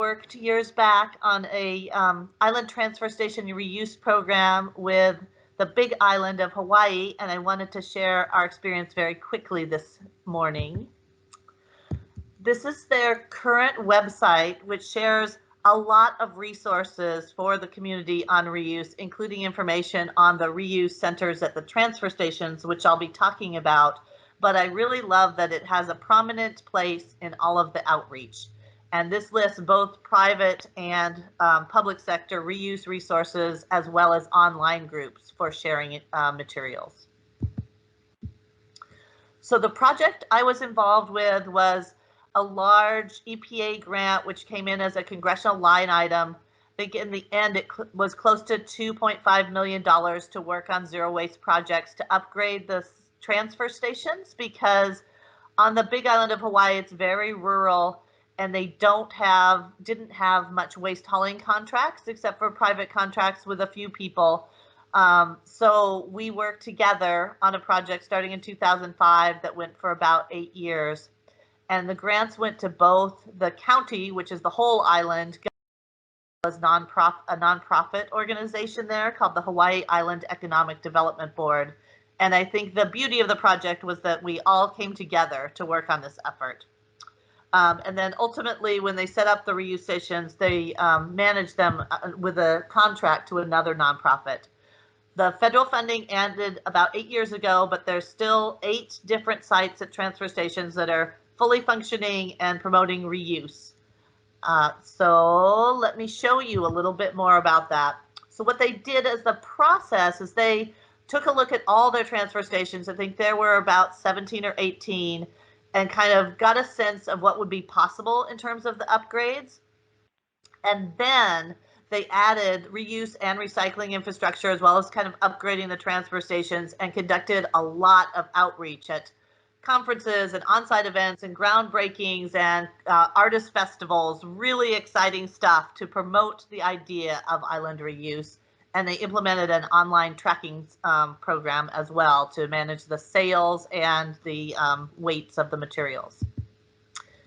Worked years back on a island transfer station reuse program with the big island of Hawaii, and I wanted to share our experience very quickly this morning. This is their current website, which shares a lot of resources for the community on reuse, including information on the reuse centers at the transfer stations, which I'll be talking about. But I really love that it has a prominent place in all of the outreach. And this lists both private and public sector reuse resources, as well as online groups for sharing materials. So the project I was involved with was a large EPA grant, which came in as a congressional line item. I think in the end, it was close to $2.5 million to work on zero waste projects to upgrade the transfer stations, because on the big island of Hawaii, it's very rural, and they didn't have much waste hauling contracts except for private contracts with a few people. So we worked together on a project starting in 2005 that went for about 8 years. And the grants went to both the county, which is the whole island, was a nonprofit organization there called the Hawaii Island Economic Development Board. And I think the beauty of the project was that we all came together to work on this effort. And then ultimately, when they set up the reuse stations, they managed them with a contract to another nonprofit. The federal funding ended about 8 years ago, but there's still 8 different sites at transfer stations that are fully functioning and promoting reuse. So let me show you a little bit more about that. So what they did as the process is they took a look at all their transfer stations. I think there were about 17 or 18, and kind of got a sense of what would be possible in terms of the upgrades. And then they added reuse and recycling infrastructure, as well as kind of upgrading the transfer stations, and conducted a lot of outreach at conferences and on-site events and groundbreakings and artist festivals. Really exciting stuff to promote the idea of island reuse. And they implemented an online tracking program as well to manage the sales and the weights of the materials.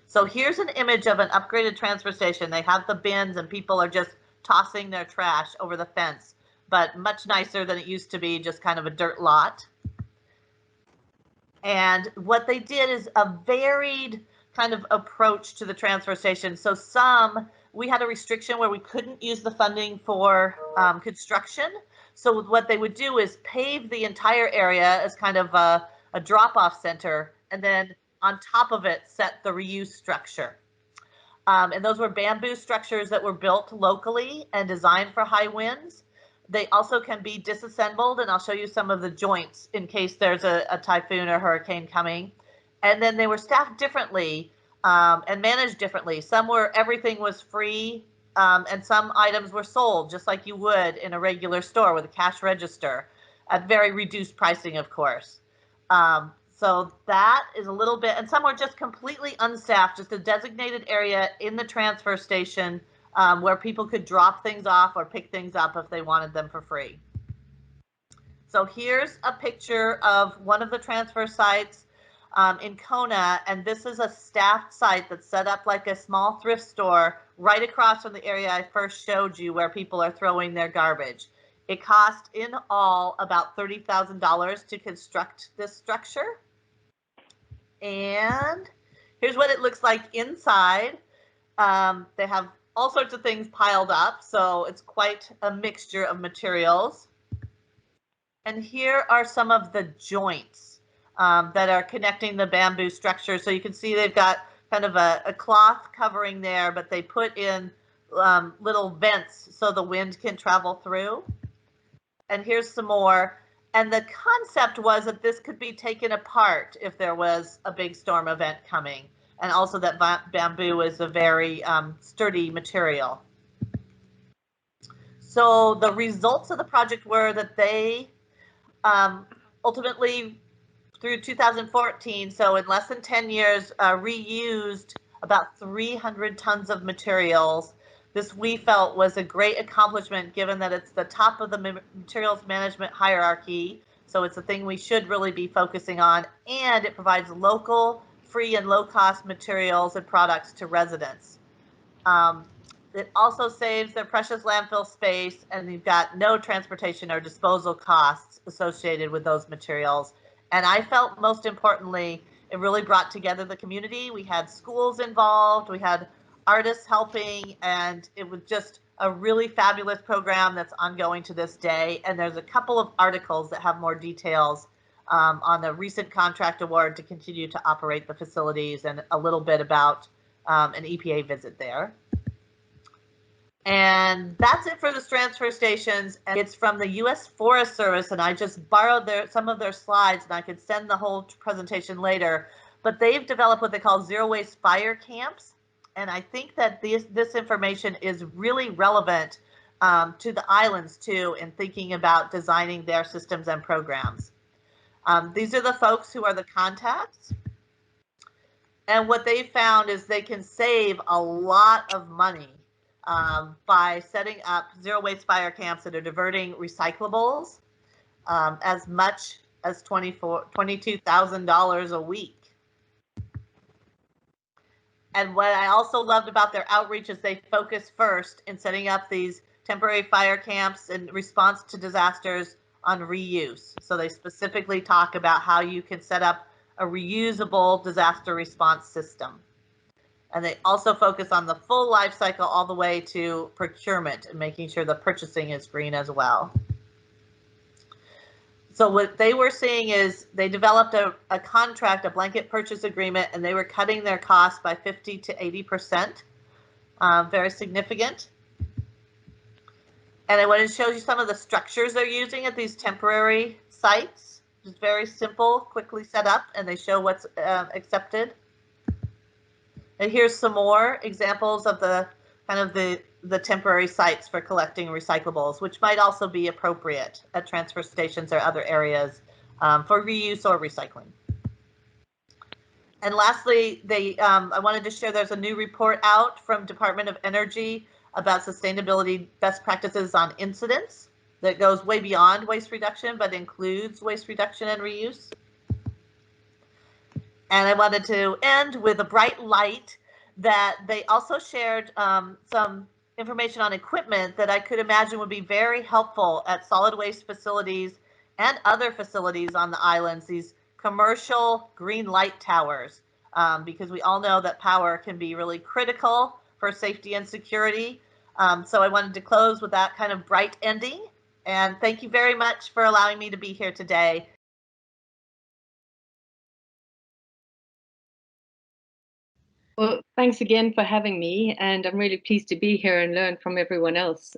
So here's an image of an upgraded transfer station. They have the bins, and people are just tossing their trash over the fence, but much nicer than it used to be, just kind of a dirt lot. And what they did is a varied kind of approach to the transfer station. So we had a restriction where we couldn't use the funding for construction. So what they would do is pave the entire area as kind of a drop-off center, and then on top of it set the reuse structure. And those were bamboo structures that were built locally and designed for high winds. They also can be disassembled, and I'll show you some of the joints in case there's a typhoon or hurricane coming. And then they were staffed differently and managed differently. Some where everything was free, and some items were sold just like you would in a regular store with a cash register at very reduced pricing, of course. So that is a little bit, and some were just completely unstaffed, just a designated area in the transfer station where people could drop things off or pick things up if they wanted them for free. So here's a picture of one of the transfer sites in Kona, and this is a staffed site that's set up like a small thrift store right across from the area I first showed you where people are throwing their garbage. It cost in all about $30,000 to construct this structure. And here's what it looks like inside. They have all sorts of things piled up, so it's quite a mixture of materials. And here are some of the joints that are connecting the bamboo structure. So you can see they've got kind of a cloth covering there, but they put in little vents so the wind can travel through. And here's some more. And the concept was that this could be taken apart if there was a big storm event coming. And also that bamboo is a very sturdy material. So the results of the project were that they ultimately, through 2014, so in less than 10 years, reused about 300 tons of materials. This we felt was a great accomplishment given that it's the top of the materials management hierarchy. So it's a thing we should really be focusing on, and it provides local, free and low cost materials and products to residents. It also saves their precious landfill space, and you've got no transportation or disposal costs associated with those materials. And I felt most importantly, it really brought together the community. We had schools involved, we had artists helping, and it was just a really fabulous program that's ongoing to this day. And there's a couple of articles that have more details on the recent contract award to continue to operate the facilities, and a little bit about an EPA visit there. And that's it for the transfer stations. And it's from the U.S. Forest Service, and I just borrowed some of their slides, and I could send the whole presentation later. But they've developed what they call zero waste fire camps, and I think that this information is really relevant to the islands too, in thinking about designing their systems and programs. These are the folks who are the contacts. And what they found is they can save a lot of money by setting up zero waste fire camps that are diverting recyclables as much as $22,000 a week. And what I also loved about their outreach is they focus first in setting up these temporary fire camps in response to disasters on reuse. So they specifically talk about how you can set up a reusable disaster response system. And they also focus on the full life cycle all the way to procurement and making sure the purchasing is green as well. So what they were seeing is they developed a contract, a blanket purchase agreement, and they were cutting their costs by 50 to 80%, very significant. And I want to show you some of the structures they're using at these temporary sites. It's very simple, quickly set up, and they show what's accepted. And here's some more examples of the kind of the temporary sites for collecting recyclables, which might also be appropriate at transfer stations or other areas for reuse or recycling. And lastly, I wanted to share there's a new report out from Department of Energy about sustainability best practices on incidents that goes way beyond waste reduction, but includes waste reduction and reuse. And I wanted to end with a bright light that they also shared some information on equipment that I could imagine would be very helpful at solid waste facilities and other facilities on the islands, these commercial green light towers, because we all know that power can be really critical for safety and security. So I wanted to close with that kind of bright ending. And thank you very much for allowing me to be here today. Well, thanks again for having me, and I'm really pleased to be here and learn from everyone else.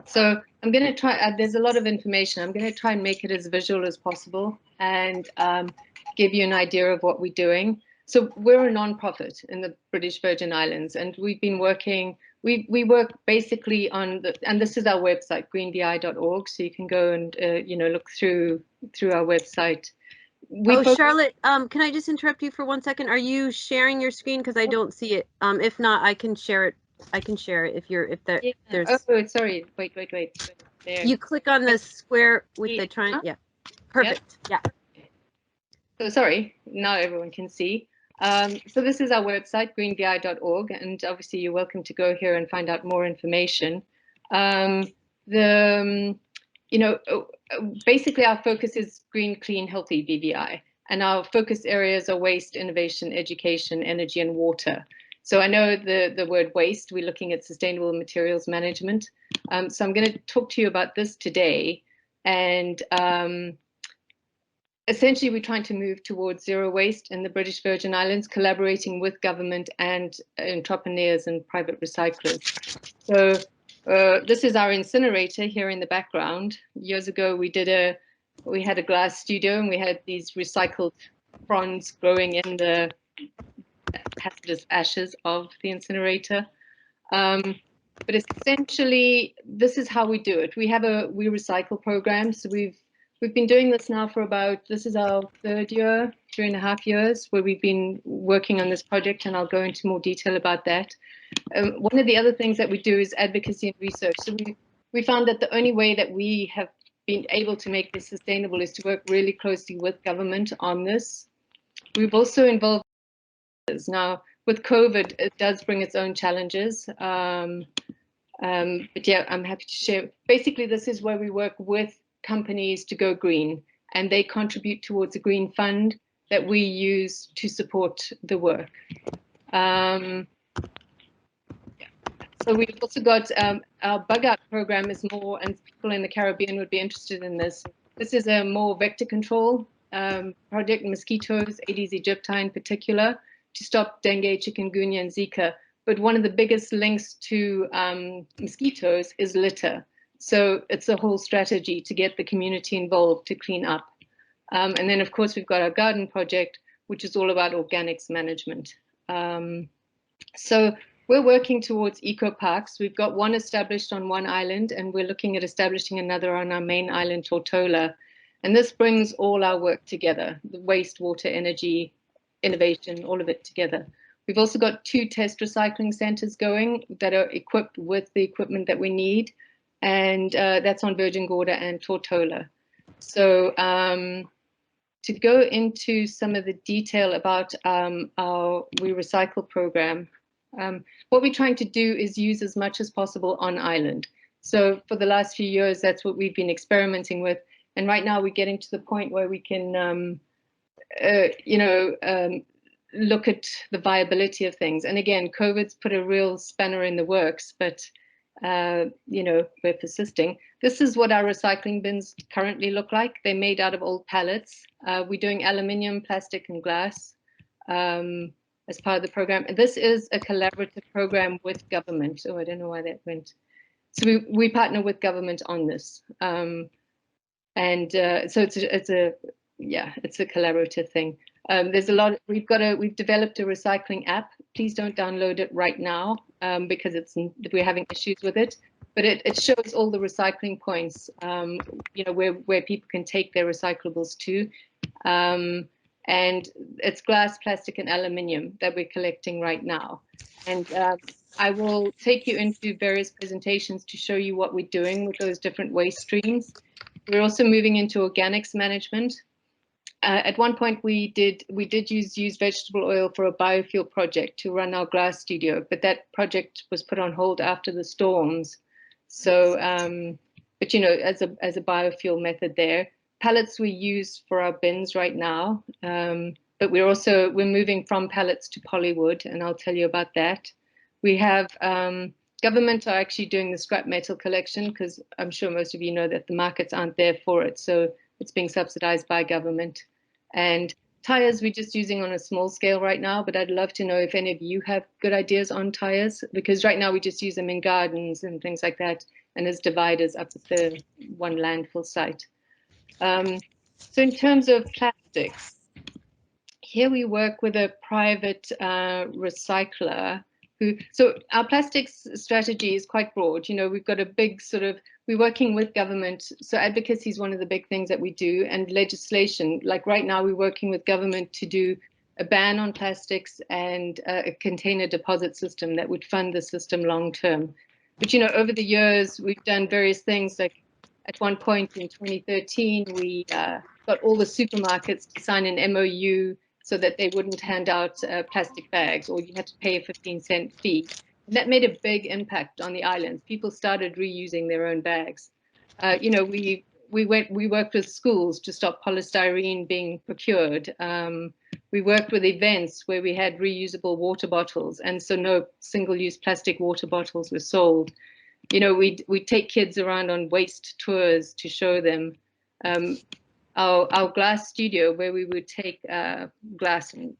So I'm going to try, there's a lot of information. I'm going to try and make it as visual as possible and give you an idea of what we're doing. So we're a nonprofit in the British Virgin Islands, and we've been working, we work basically on, and this is our website, greenvi.org, so you can go and look through our website. Charlotte, can I just interrupt you for 1 second? Are you sharing your screen? Because I don't see it. If not, I can share it. I can share it there's. Oh, sorry. Wait. There. You click on the square with the triangle. Yeah. Perfect. Yep. Yeah. So sorry. Now everyone can see. So this is our website, greenvi.org, and obviously you're welcome to go here and find out more information. Basically our focus is green, clean, healthy VVI, and our focus areas are waste, innovation, education, energy, and water. So I know the word waste, we're looking at sustainable materials management. So I'm going to talk to you about this today, and essentially we're trying to move towards zero waste in the British Virgin Islands, collaborating with government and entrepreneurs and private recyclers. So this is our incinerator here in the background. Years ago, we had a glass studio, and we had these recycled fronds growing in the hazardous ashes of the incinerator. But essentially, this is how we do it. We recycle programs. So we've been doing this now for this is our third year, 3.5 years, where we've been working on this project, and I'll go into more detail about that. One of the other things that we do is advocacy and research. So we found that the only way that we have been able to make this sustainable is to work really closely with government on this. We've also involved. Now, with COVID, it does bring its own challenges. But yeah, I'm happy to share. Basically, this is where we work with companies to go green, and they contribute towards a green fund that we use to support the work. So we've also got our bug out program is more, and people in the Caribbean would be interested in this. This is a more vector control project, mosquitoes, Aedes aegypti in particular, to stop dengue, chikungunya, and Zika. But one of the biggest links to mosquitoes is litter. So it's a whole strategy to get the community involved to clean up. And then, of course, we've got our garden project, which is all about organics management. So we're working towards eco parks. We've got one established on one island, and we're looking at establishing another on our main island, Tortola. And this brings all our work together, the waste, water, energy, innovation, all of it together. We've also got 2 test recycling centers going that are equipped with the equipment that we need. And that's on Virgin Gorda and Tortola. So to go into some of the detail about our We Recycle program, what we're trying to do is use as much as possible on island. So for the last few years, that's what we've been experimenting with. And right now we're getting to the point where we can, look at the viability of things. And again, COVID's put a real spanner in the works, but we're persisting. This is what our recycling bins currently look like. They're made out of old pallets. We're doing aluminium, plastic, and glass as part of the program. This is a collaborative program with government. Oh, I don't know why that went. So we partner with government on this. So it's a collaborative thing. There's a lot. We've developed a recycling app. Please don't download it right now because we're having issues with it. But it shows all the recycling points, where people can take their recyclables to. And it's glass, plastic, and aluminium that we're collecting right now. And I will take you into various presentations to show you what we're doing with those different waste streams. We're also moving into organics management. At one point, we did use vegetable oil for a biofuel project to run our glass studio, but that project was put on hold after the storms. So, but as a biofuel method there. Pallets we use for our bins right now, but we're moving from pallets to polywood, and I'll tell you about that. We have government are actually doing the scrap metal collection because I'm sure most of you know that the markets aren't there for it, so it's being subsidized by government. And tires we're just using on a small scale right now, but I'd love to know if any of you have good ideas on tires, because right now we just use them in gardens and things like that, and as dividers up at the one landfill site. So in terms of plastics, here we work with a private recycler so our plastics strategy is quite broad. We've got a big we're working with government. So advocacy is one of the big things that we do, and legislation. Like right now, we're working with government to do a ban on plastics and a container deposit system that would fund the system long term. But, over the years, we've done various things. Like at one point in 2013, we got all the supermarkets to sign an MOU so that they wouldn't hand out plastic bags, or you had to pay a 15-cent fee. And that made a big impact on the islands. People started reusing their own bags. We worked with schools to stop polystyrene being procured. We worked with events where we had reusable water bottles, and so no single-use plastic water bottles were sold. We'd take kids around on waste tours to show them. Our glass studio, where we would take glass and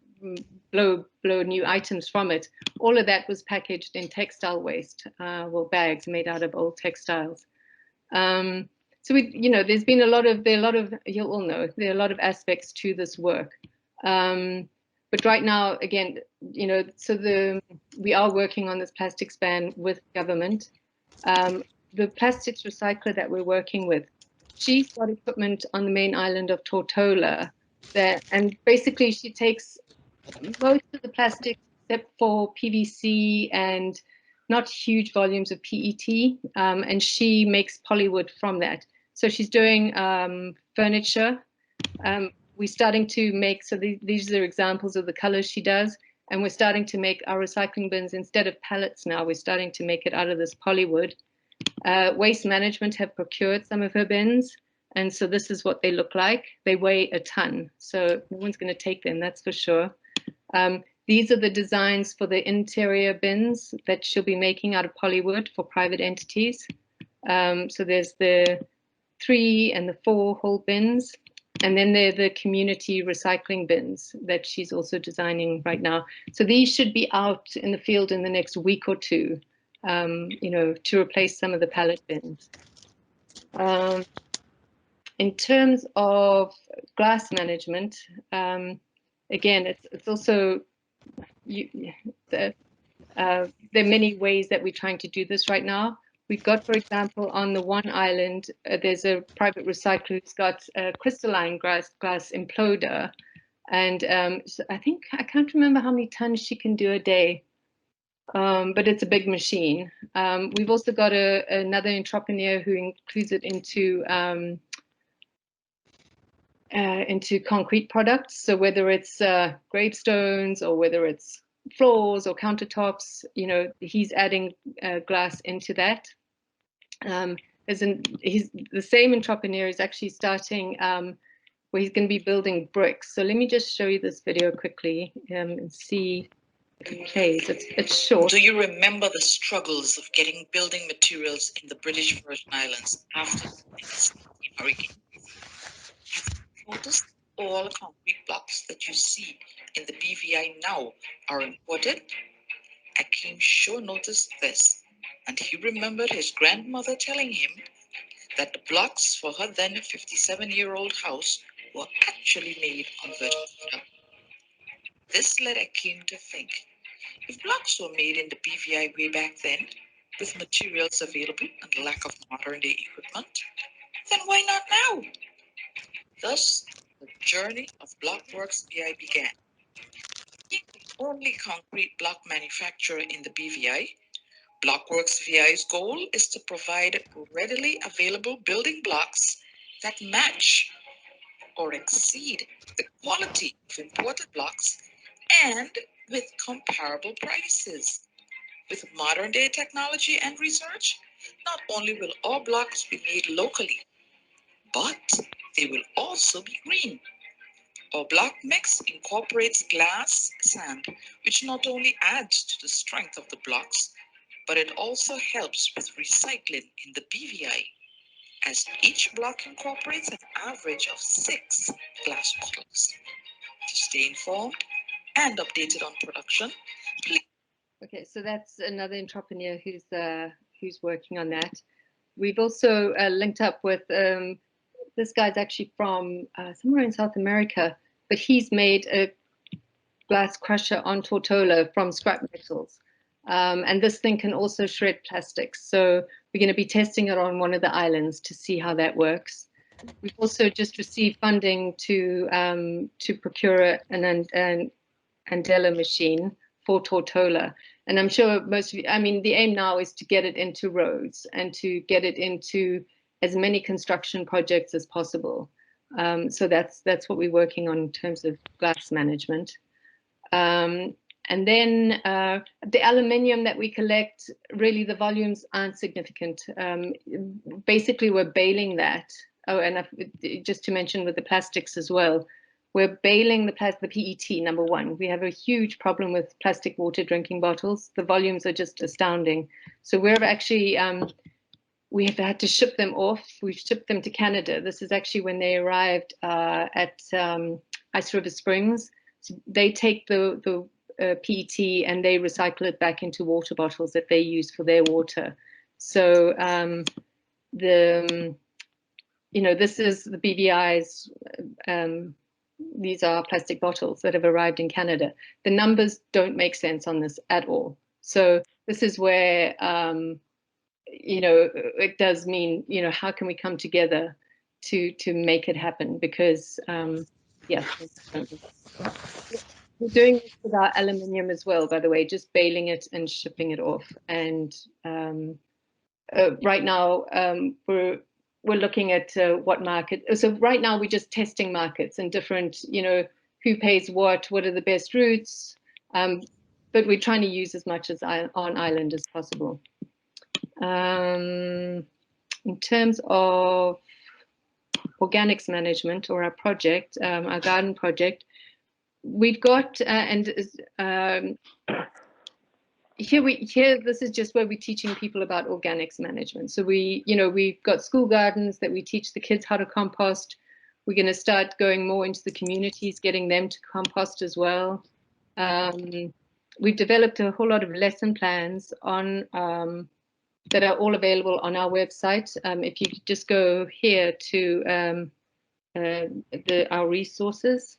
blow new items from it, all of that was packaged in textile waste, bags made out of old textiles. So there's been a lot of you'll all know there are a lot of aspects to this work. But right now, again, we are working on this plastics ban with government. The plastics recycler that we're working with, she's got equipment on the main island of Tortola there, and basically she takes most of the plastic except for PVC and not huge volumes of PET, and she makes polywood from that. So she's doing furniture. We're starting to make, so these are examples of the colors she does, And we're starting to make our recycling bins, instead of pallets now, we're starting to make it out of this polywood. Waste Management have procured some of her bins. And so this is what they look like. They weigh a ton, so no one's going to take them, that's for sure. These are the designs for the interior bins that she'll be making out of polywood for private entities. So there's the 3 and the 4 whole bins. And then they're the community recycling bins that she's also designing right now. So these should be out in the field in the next week or two, you know, to replace some of the pallet bins. In terms of glass management, again, it's also, there are many ways that we're trying to do this right now. We've got, for example, on the one island, there's a private recycler who's got a crystalline glass imploder. And so I can't remember how many tons she can do a day, but it's a big machine. We've also got another entrepreneur who includes it into concrete products. So whether it's gravestones or whether it's floors or countertops, you know, he's adding glass into that. He's the same entrepreneur is actually starting where he's going to be building bricks. So let me just show you this video quickly and see if it plays. It's short. Do you remember the struggles of getting building materials in the British Virgin Islands after the hurricane? Have you noticed all the concrete blocks that you see in the BVI now are imported? Akeem sure noticed this, and he remembered his grandmother telling him that the blocks for her then 57-year-old house were actually made on Virgin Islands. This led Akeem to think, if blocks were made in the BVI way back then, with materials available and lack of modern-day equipment, then why not now? Thus, the journey of Blockworks VI began. Being the only concrete block manufacturer in the BVI, Blockworks VI's goal is to provide readily available building blocks that match or exceed the quality of imported blocks and with comparable prices. With modern-day technology and research, not only will all blocks be made locally, but they will also be green. Our block mix incorporates glass sand, which not only adds to the strength of the blocks, but it also helps with recycling in the BVI, as each block incorporates an average of 6 glass bottles. To stay informed and updated on production, please. Okay, so that's another entrepreneur who's working on that. We've also linked up with this guy's actually from somewhere in South America, but he's made a glass crusher on Tortola from scrap metals. And this thing can also shred plastics. So we're going to be testing it on one of the islands to see how that works. We've also just received funding to procure an Andela machine for Tortola. And I'm sure most of you, I mean, the aim now is to get it into roads and to get it into as many construction projects as possible. So that's what we're working on in terms of glass management. And then the aluminium that we collect, really the volumes aren't significant. Basically, we're baling that. Oh, and just to mention with the plastics as well, we're baling the PET, number one. We have a huge problem with plastic water drinking bottles. The volumes are just astounding. So we're actually, we have had to ship them off. We've shipped them to Canada. This is actually when they arrived at Ice River Springs. So they take the PET and they recycle it back into water bottles that they use for their water. So you know, this is the BVI's, these are plastic bottles that have arrived in Canada. The numbers don't make sense on this at all. So this is where, you know, it does mean, you know, how can we come together to make it happen? Because, yeah, we're doing this with our aluminium as well, by the way, just baling it and shipping it off. And right now, we're looking at what market. So right now we're just testing markets and different, you know, who pays what are the best routes, But we're trying to use as much as on island as possible. In terms of organics management or our project, our garden project, we've got here this is just where we're teaching people about organics management. So we've got school gardens that we teach the kids how to compost. We're going to start going more into the communities, getting them to compost as well. We've developed a whole lot of lesson plans on that are all available on our website. If you could just go here to our resources.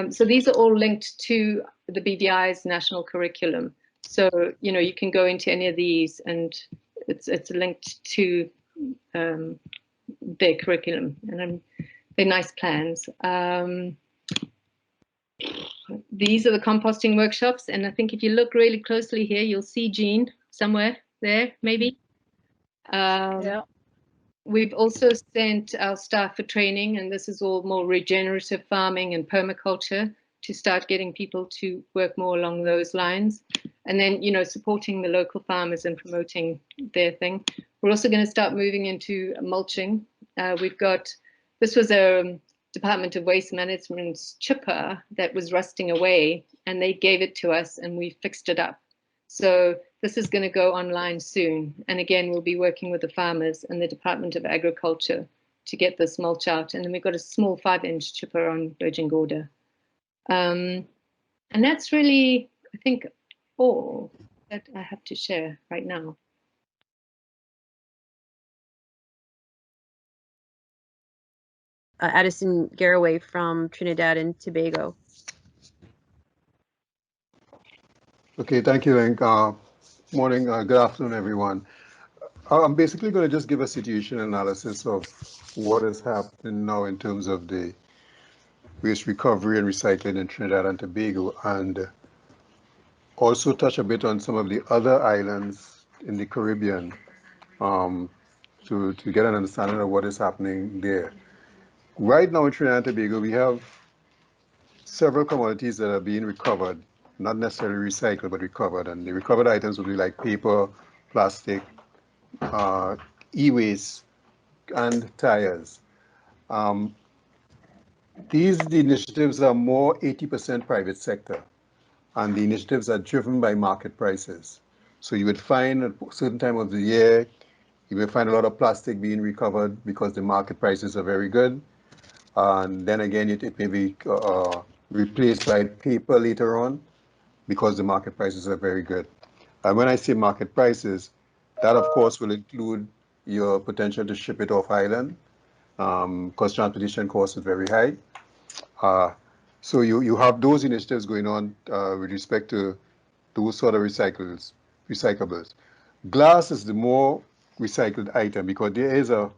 So these are all linked to the BVI's national curriculum. So, you can go into any of these and it's linked to their curriculum, and they're nice plans. These are the composting workshops, and I think if you look really closely here, you'll see Jean somewhere there, maybe. Yeah. We've also sent our staff for training, and this is all more regenerative farming and permaculture to start getting people to work more along those lines. And then, supporting the local farmers and promoting their thing. We're also going to start moving into mulching. This was a Department of Waste Management's chipper that was rusting away, and they gave it to us and we fixed it up. So this is going to go online soon. And again, we'll be working with the farmers and the Department of Agriculture to get this mulch out. And then we've got a small 5-inch chipper on Virgin Gorda. And that's really, I think, all that I have to share right now. Addison Garraway from Trinidad and Tobago. Okay, thank you, Link. Morning, good afternoon, everyone. I'm basically going to just give a situation analysis of what is happening now in terms of the waste recovery and recycling in Trinidad and Tobago, and also touch a bit on some of the other islands in the Caribbean to get an understanding of what is happening there. Right now in Trinidad and Tobago, we have several commodities that are being recovered, not necessarily recycled, but recovered. And the recovered items would be like paper, plastic, e-waste, and tires. These initiatives are more 80% private sector, and the initiatives are driven by market prices. So you would find at a certain time of the year, you will find a lot of plastic being recovered because the market prices are very good. And then again, it may be replaced by paper later on because the market prices are very good. And when I say market prices, that of course will include your potential to ship it off island, because transportation costs is very high. So you have those initiatives going on with respect to those sort of recyclables. Glass is the more recycled item because there is a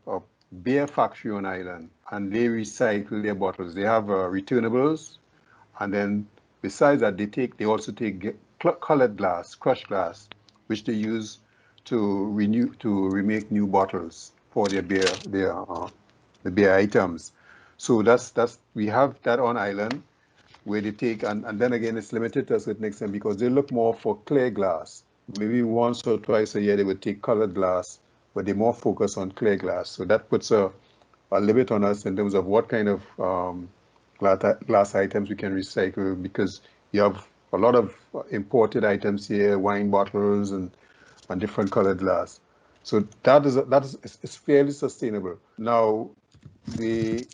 beer factory on island and they recycle their bottles. They have returnables, and then besides that, they also take colored glass, crushed glass, which they use to remake new bottles for their beer, the beer items. So we have that on island where they take, and then again, it's limited to a certain extent because they look more for clear glass. Maybe once or twice a year they would take colored glass, but they're more focused on clear glass. So that puts a limit on us in terms of what kind of glass items we can recycle, because you have a lot of imported items here, wine bottles and different colored glass. So that is fairly sustainable. Now, the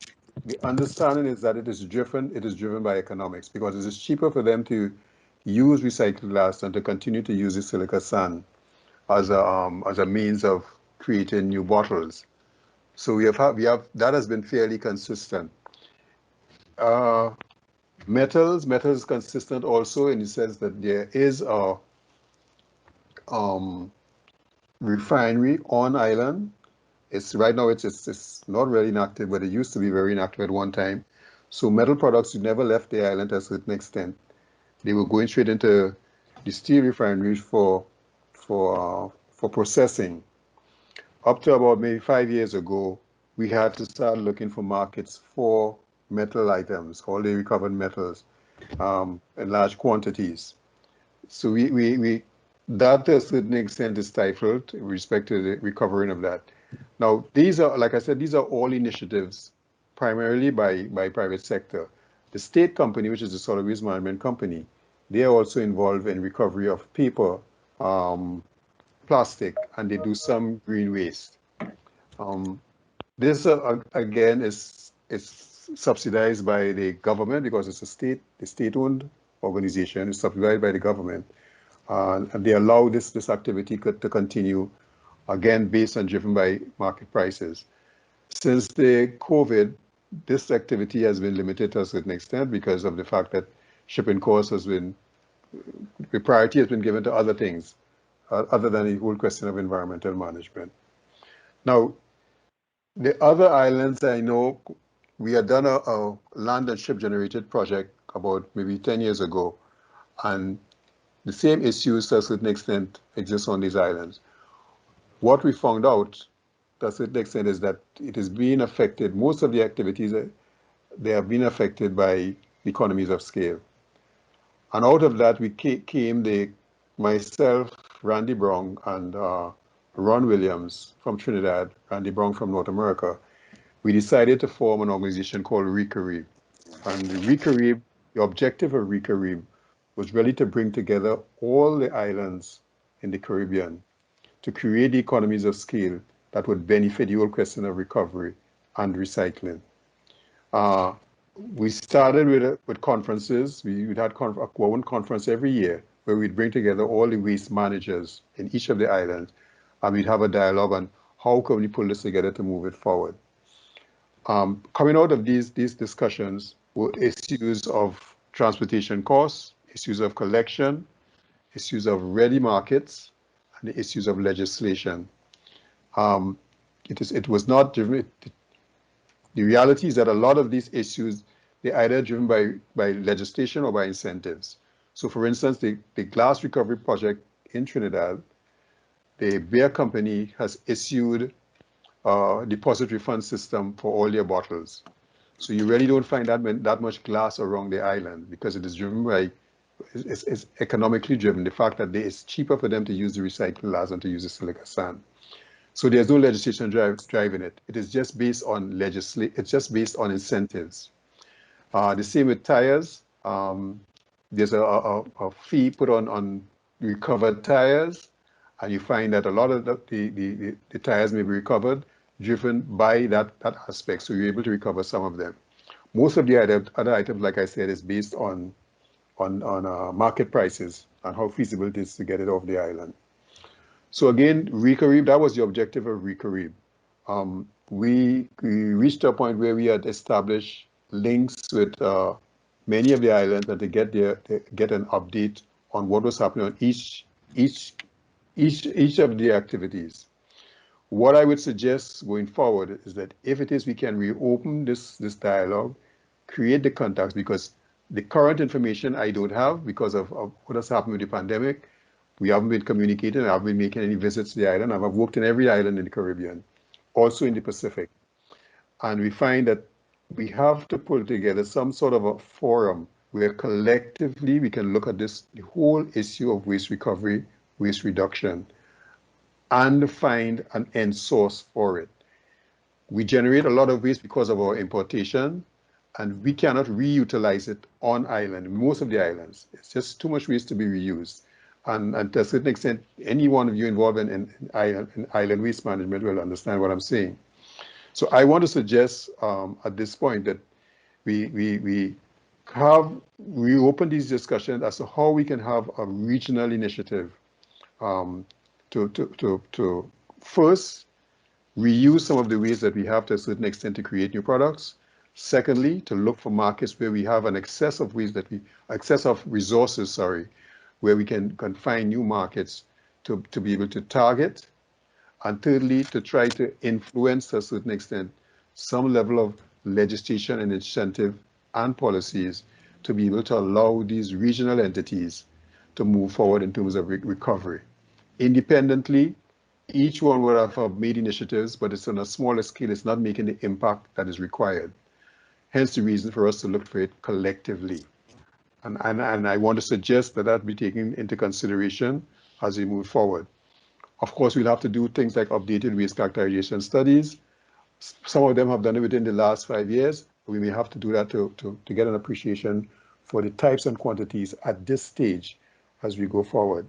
understanding is that it is driven by economics, because it is cheaper for them to use recycled glass than to continue to use the silica sand as a means of creating new bottles. So we have that has been fairly consistent. Metals is consistent also in the sense that there is a refinery on island. It's right now it's not really inactive, but it used to be very inactive at one time. So metal products never left the island to a certain extent. They were going straight into the steel refineries for processing. Up to about maybe 5 years ago, we had to start looking for markets for metal items, all the recovered metals. in large quantities. So that to a certain extent is stifled with respect to the recovering of that. Now, these are, like I said, these are all initiatives primarily by private sector. The state company, which is the solid waste management company, they are also involved in recovery of paper, plastic, and they do some green waste. This again is subsidized by the government because it's the state-owned organization. It's subsidized by the government, and they allow this activity to continue, again based on driven by market prices. Since the COVID, this activity has been limited to a certain extent because of the fact that shipping costs the priority has been given to other things, other than the whole question of environmental management. Now, the other islands, I know we had done a land and ship generated project about maybe 10 years ago, and the same issues to a certain extent exist on these islands. What we found out to a certain extent is that it is being affected, most of the activities, they have been affected by economies of scale. And out of that, we came myself, Randy Brown, and Ron Williams from Trinidad, Randy Brown from North America. We decided to form an organization called RECARIB. And the objective of RECARIB was really to bring together all the islands in the Caribbean to create the economies of scale that would benefit the whole question of recovery and recycling. We started with conferences. We would have one conference every year where we'd bring together all the waste managers in each of the islands, and we'd have a dialogue on how can we pull this together to move it forward. Coming out of these discussions were issues of transportation costs, issues of collection, issues of ready markets, and the issues of legislation. It was not driven. The reality is that a lot of these issues, they're either driven by legislation or by incentives. So for instance, the glass recovery project in Trinidad, the beer company has issued a deposit refund system for all their bottles. So you really don't find that much glass around the island because it is driven by, it's economically driven. The fact that it's cheaper for them to use the recycled glass than to use the silica sand. So there's no legislation driving it. It is just based on it's just based on incentives. The same with tires. There's a fee put on recovered tires, and you find that a lot of the tires may be recovered, driven by that aspect. So you're able to recover some of them. Most of the other items, like I said, is based on market prices and how feasible it is to get it off the island. So again, RECARIB, that was the objective of RECARIB. We reached a point where we had established links with many of the islands and to get an update on what was happening on each of the activities. What I would suggest going forward is that if it is we can reopen this dialogue, create the contacts, because the current information I don't have because of what has happened with the pandemic. We haven't been communicating. I haven't been making any visits to the island. I've worked in every island in the Caribbean, also in the Pacific. And we find that we have to pull together some sort of a forum where collectively we can look at the whole issue of waste recovery, waste reduction, and find an end source for it. We generate a lot of waste because of our importation, and we cannot reutilize it on island, most of the islands. It's just too much waste to be reused. And to a certain extent, any one of you involved in island waste management will understand what I'm saying. So I want to suggest at this point that we open these discussions as to how we can have a regional initiative to first reuse some of the waste that we have to a certain extent to create new products. Secondly, to look for markets where we have an excess of waste excess of resources, where we can find new markets to be able to target. And thirdly, to try to influence to a certain extent some level of legislation and incentive and policies to be able to allow these regional entities to move forward in terms of recovery. Independently, each one would have made initiatives, but it's on a smaller scale. It's not making the impact that is required. Hence the reason for us to look for it collectively. And I want to suggest that that be taken into consideration as we move forward. Of course, we'll have to do things like updated waste characterization studies. Some of them have done it within the last 5 years. We may have to do that to get an appreciation for the types and quantities at this stage as we go forward.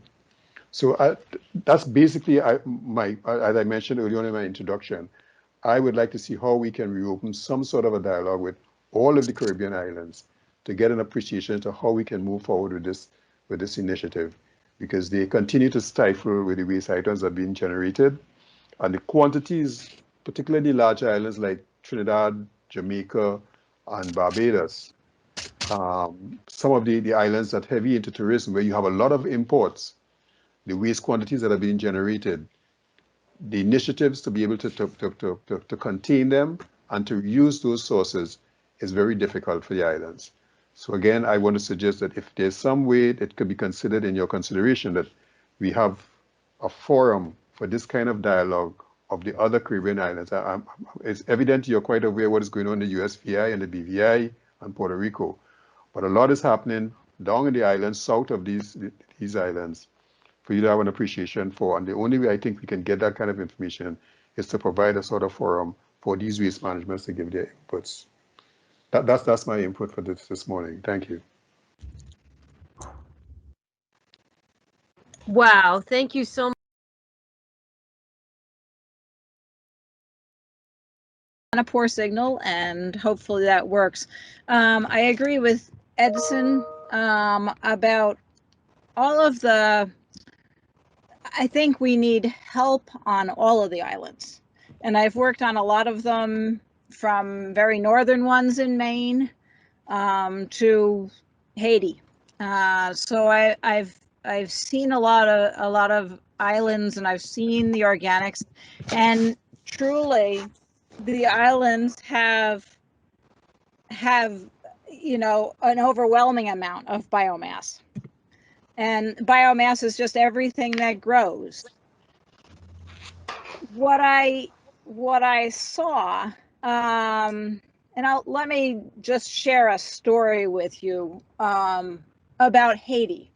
So that's basically as I mentioned earlier on in my introduction, I would like to see how we can reopen some sort of a dialogue with all of the Caribbean islands to get an appreciation to how we can move forward with this initiative, because they continue to stifle with the waste items that are being generated, and the quantities, particularly large islands like Trinidad, Jamaica, and Barbados. Some of the islands that are heavy into tourism, where you have a lot of imports, the waste quantities that are being generated, the initiatives to be able to contain them and to use those sources is very difficult for the islands. So again, I want to suggest that if there's some way that could be considered in your consideration, that we have a forum for this kind of dialogue of the other Caribbean islands. It's evident you're quite aware what is going on in the USVI and the BVI and Puerto Rico, but a lot is happening down in the islands, south of these islands, for you to have an appreciation for. And the only way I think we can get that kind of information is to provide a sort of forum for these waste managements to give their inputs. That's my input for this morning. Thank you. Wow, thank you so much. On a poor signal, and hopefully that works. I agree with Edison about all of the, I think we need help on all of the islands. And I've worked on a lot of them, from very northern ones in Maine to Haiti. So I've seen a lot of islands, and I've seen the organics, and truly the islands have you know, an overwhelming amount of biomass. And biomass is just everything that grows. What I saw, and let me just share a story with you about Haiti.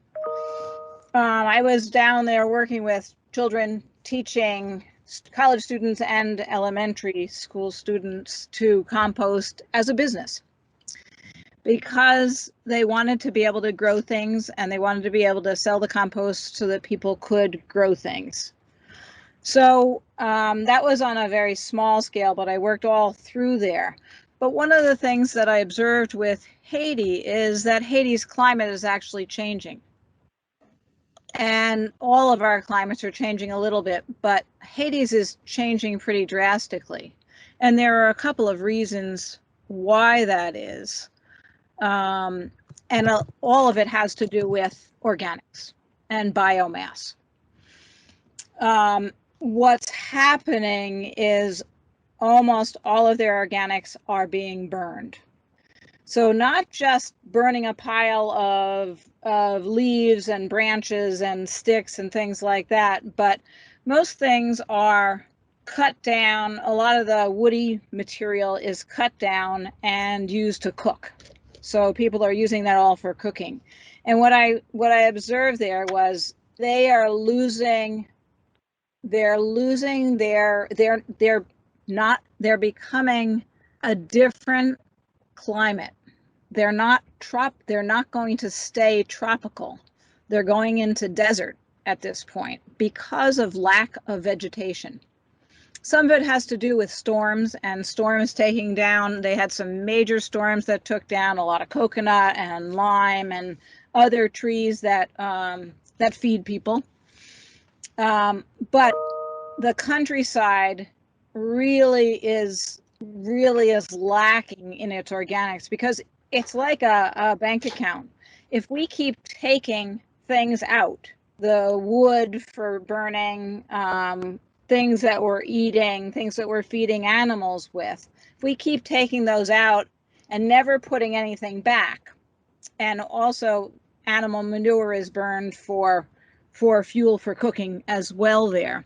I was down there working with children, teaching college students and elementary school students to compost as a business, because they wanted to be able to grow things, and they wanted to be able to sell the compost so that people could grow things. So that was on a very small scale, but I worked all through there. But one of the things that I observed with Haiti is that Haiti's climate is actually changing. And all of our climates are changing a little bit, but Haiti's is changing pretty drastically. And there are a couple of reasons why that is. And all of it has to do with organics and biomass. What's happening is almost all of their organics are being burned. So not just burning a pile of leaves and branches and sticks and things like that, but most things are cut down. A lot of the woody material is cut down and used to cook. So people are using that all for cooking. And what I observed there was they're becoming a different climate. They're not going to stay tropical. They're going into desert at this point because of lack of vegetation. Some of it has to do with storms, and storms taking down. They had some major storms that took down a lot of coconut and lime and other trees that feed people. But the countryside really is lacking in its organics, because it's like a bank account. If we keep taking things out, the wood for burning, things that we're eating, things that we're feeding animals with, if we keep taking those out and never putting anything back, and also animal manure is burned for fuel for cooking as well there.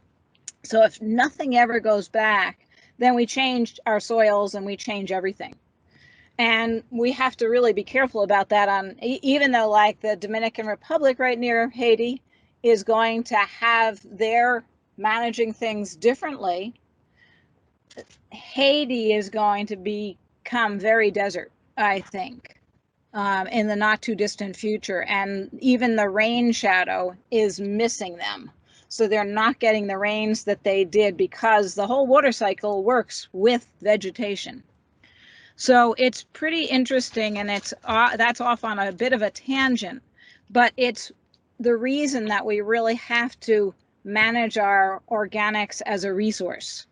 So if nothing ever goes back, then we change our soils and we change everything. And we have to really be careful about that even though like the Dominican Republic right near Haiti is going to have their managing things differently. Haiti is going to become very desert, I think, in the not too distant future. And even the rain shadow is missing them. So they're not getting the rains that they did because the whole water cycle works with vegetation. So it's pretty interesting, and that's off on a bit of a tangent, but it's the reason that we really have to manage our organics as a resource.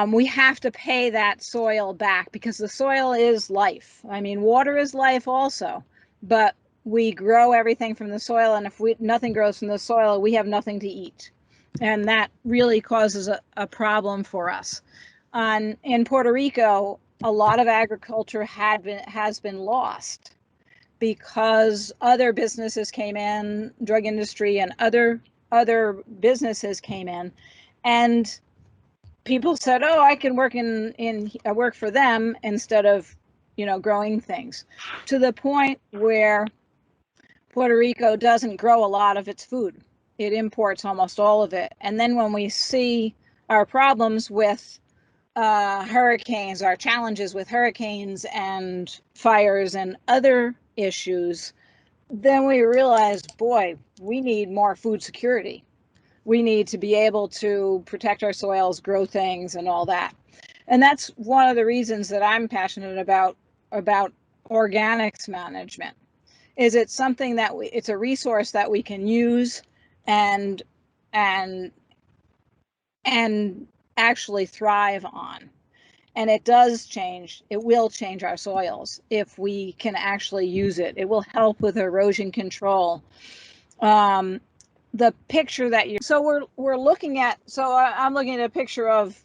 We have to pay that soil back because the soil is life. I mean, water is life also, but we grow everything from the soil, and if nothing grows from the soil, we have nothing to eat. And that really causes a problem for us. In Puerto Rico, a lot of agriculture has been lost because other businesses came in, drug industry and other businesses came in, and people said, "Oh, I can work work for them instead of, growing things," to the point where Puerto Rico doesn't grow a lot of its food. It imports almost all of it. And then when we see our problems with hurricanes, our challenges with hurricanes and fires and other issues, then we realize, boy, we need more food security. We need to be able to protect our soils, grow things, and all that. And that's one of the reasons that I'm passionate about organics management. Is it something that it's a resource that we can use and actually thrive on. And it will change our soils if we can actually use it. It will help with erosion control. The picture that we're looking at, I'm looking at a picture of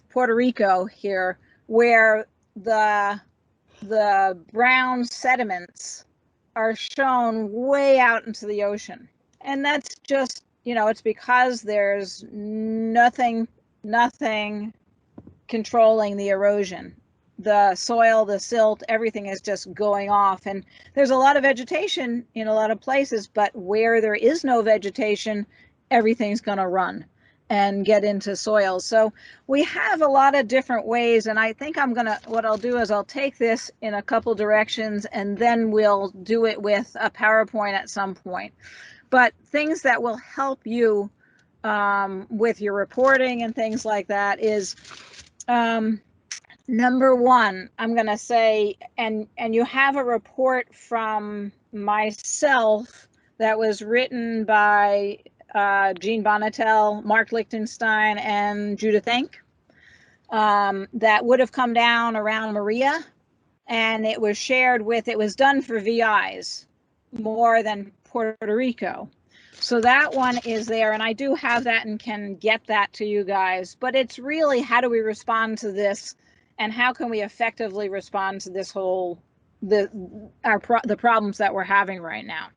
Puerto Rico here, where the brown sediments are shown way out into the ocean. And that's just, it's because there's nothing controlling the erosion. The soil, the silt, everything is just going off. And there's a lot of vegetation in a lot of places, but where there is no vegetation, everything's going to run and get into soil. So we have a lot of different ways. And I think what I'll do is I'll take this in a couple directions, and then we'll do it with a PowerPoint at some point. But things that will help you with your reporting and things like that is, number one, I'm going to say, and you have a report from myself that was written by Jean Bonhotal, Mark Lichtenstein, and Judith Enck, that would have come down around Maria, and it was done for VIs more than Puerto Rico. So that one is there, and I do have that and can get that to you guys. But it's really, how do we respond to this, and how can we effectively respond to this whole the problems that we're having right now?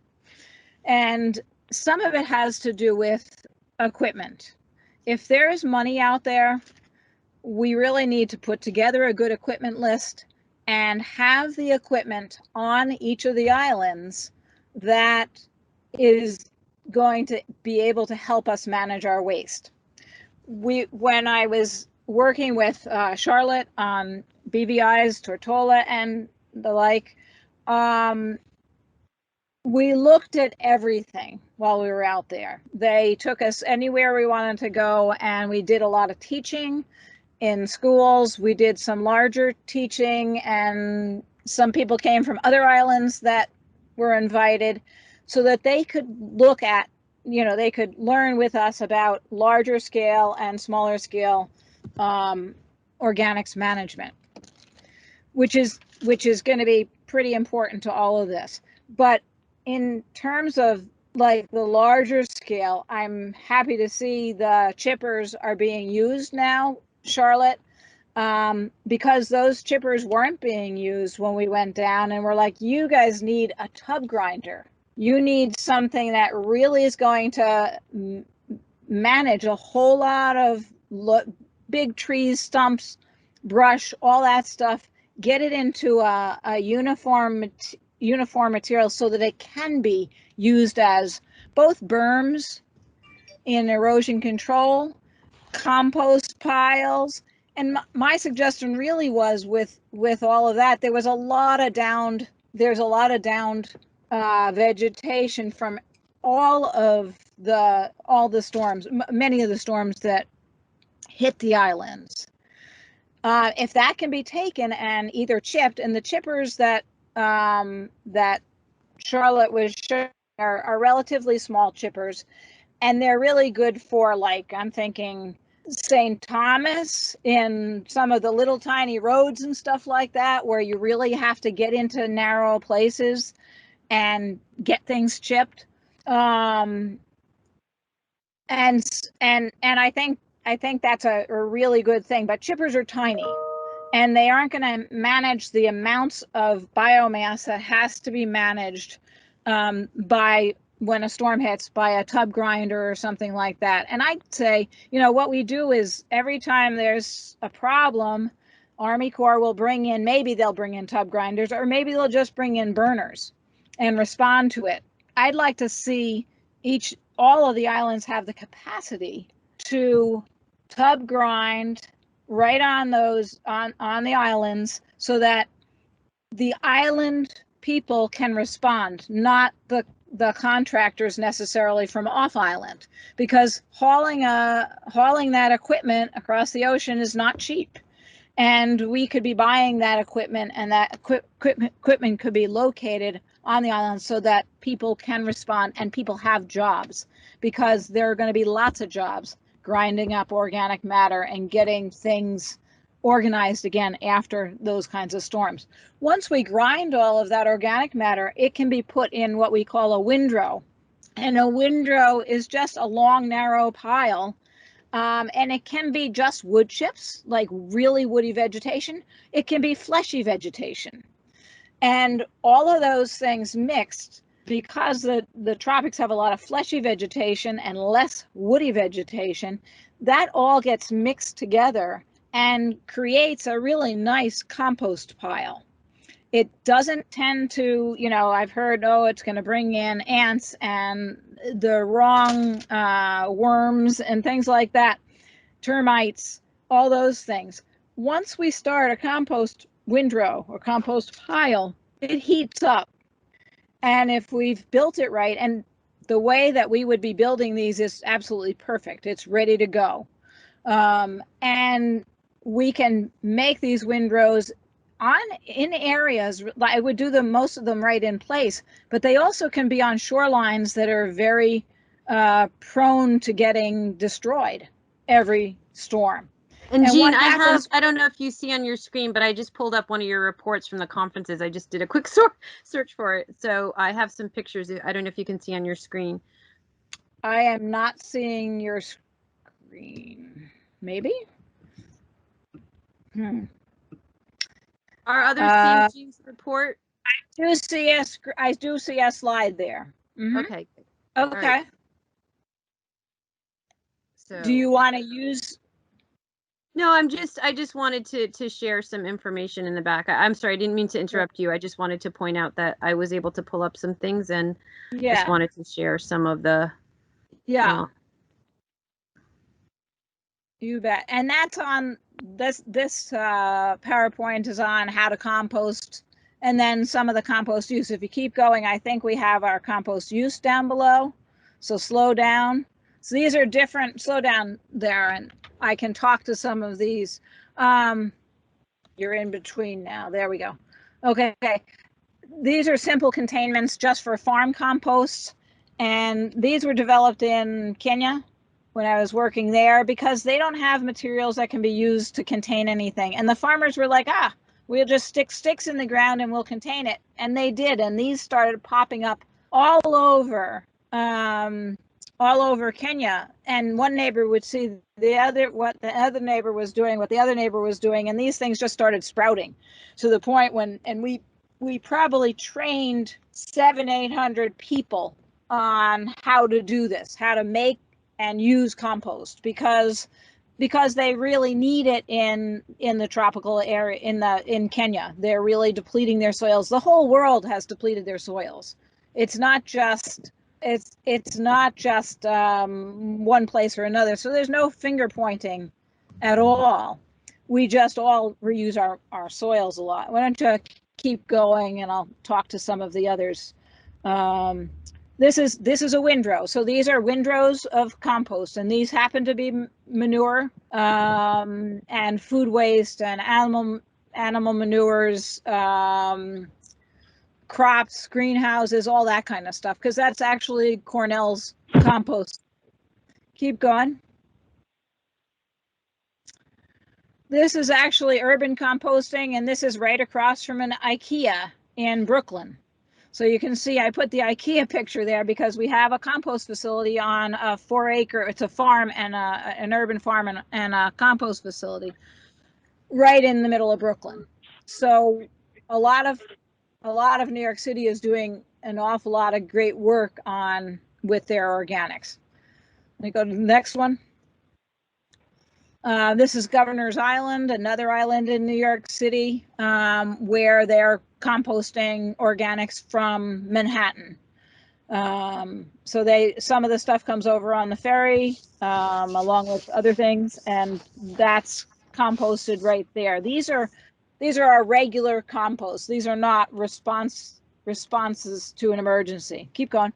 And some of it has to do with equipment. If there is money out there, we really need to put together a good equipment list and have the equipment on each of the islands that is going to be able to help us manage our waste. When I was working with Charlotte on BVI's, Tortola, and the like, we looked at everything while we were out there. They took us anywhere we wanted to go, and we did a lot of teaching in schools. We did some larger teaching, and some people came from other islands that were invited so that they could look at, they could learn with us about larger scale and smaller scale organics management, which is going to be pretty important to all of this. But in terms of like the larger scale, I'm happy to see the chippers are being used now, Charlotte, because those chippers weren't being used when we went down, and we're like, you guys need a tub grinder. You need something that really is going to manage a whole lot of big trees, stumps, brush, all that stuff. get it into a uniform material so that it can be used as both berms in erosion control, compost piles. And my suggestion really was with all of that, there's a lot of downed vegetation from all the storms, many of the storms that hit the islands. If that can be taken and either chipped, and the chippers that Charlotte was showing are relatively small chippers, and they're really good for, like, I'm thinking St. Thomas in some of the little tiny roads and stuff like that, where you really have to get into narrow places and get things chipped. And I think that's a really good thing. But chippers are tiny, and they aren't going to manage the amounts of biomass that has to be managed by, when a storm hits, by a tub grinder or something like that. And I'd say, what we do is every time there's a problem, Army Corps will bring in, maybe they'll bring in tub grinders, or maybe they'll just bring in burners and respond to it. I'd like to see all of the islands have the capacity to tub grind right on the islands, so that the island people can respond, not the contractors necessarily from off island, because hauling that equipment across the ocean is not cheap. And we could be buying that equipment, and that equipment could be located on the island so that people can respond and people have jobs, because there are going to be lots of jobs grinding up organic matter and getting things organized again after those kinds of storms. Once we grind all of that organic matter, it can be put in what we call a windrow. And a windrow is just a long, narrow pile. And it can be just wood chips, like really woody vegetation. It can be fleshy vegetation. And all of those things mixed, because the tropics have a lot of fleshy vegetation and less woody vegetation, that all gets mixed together and creates a really nice compost pile. It doesn't tend to, I've heard, it's going to bring in ants and the wrong worms and things like that, termites, all those things. Once we start a compost windrow or compost pile, it heats up. And if we've built it right, and the way that we would be building these is absolutely perfect, it's ready to go. And we can make these windrows in areas, I would do most of them right in place, but they also can be on shorelines that are very prone to getting destroyed every storm. And Jean, happens, I don't know if you see on your screen, but I just pulled up one of your reports from the conferences. I just did a quick search for it. So I have some pictures. I don't know if you can see on your screen. I am not seeing your screen. Maybe? Are others seeing Jean's report? I do see a slide there. Mm-hmm. Okay. Okay. Right. So, do you want to use? No, I just wanted to share some information in the back. I'm sorry, I didn't mean to interrupt you. I just wanted to point out that I was able to pull up some things, and just wanted to share some of the. Yeah. You bet. And that's on this PowerPoint is on how to compost, and then some of the compost use. If you keep going, I think we have our compost use down below. So slow down. So these are different. Slow down there, and I can talk to some of these. You're in between now. There we go. Okay. These are simple containments just for farm composts, and these were developed in Kenya when I was working there, because they don't have materials that can be used to contain anything. And the farmers were like, we'll just stick sticks in the ground and we'll contain it. And they did. And these started popping up all over Kenya. And one neighbor would see what the other neighbor was doing, and these things just started sprouting to the point and we probably trained 700-800 people on how to do this, how to make and use compost, because because they really need it in the tropical area, in Kenya. They're really depleting their soils. The whole world has depleted their soils. It's not just one place or another. So there's no finger pointing at all. We just all reuse our soils a lot. Why don't you keep going, and I'll talk to some of the others. This is a windrow. So these are windrows of compost, and these happen to be manure and food waste and animal manures, crops, greenhouses, all that kind of stuff, because that's actually Cornell's compost. Keep going. This is actually urban composting, and this is right across from an IKEA in Brooklyn. So you can see I put the IKEA picture there because we have a compost facility on a 4-acre, it's a farm and an urban farm and a compost facility right in the middle of Brooklyn. So a lot of New York City is doing an awful lot of great work with their organics. Let me go to the next one. This is Governor's Island, another island in New York City, where they're composting organics from Manhattan. So some of the stuff comes over on the ferry, along with other things, and that's composted right there. These are our regular compost. These are not responses to an emergency. Keep going.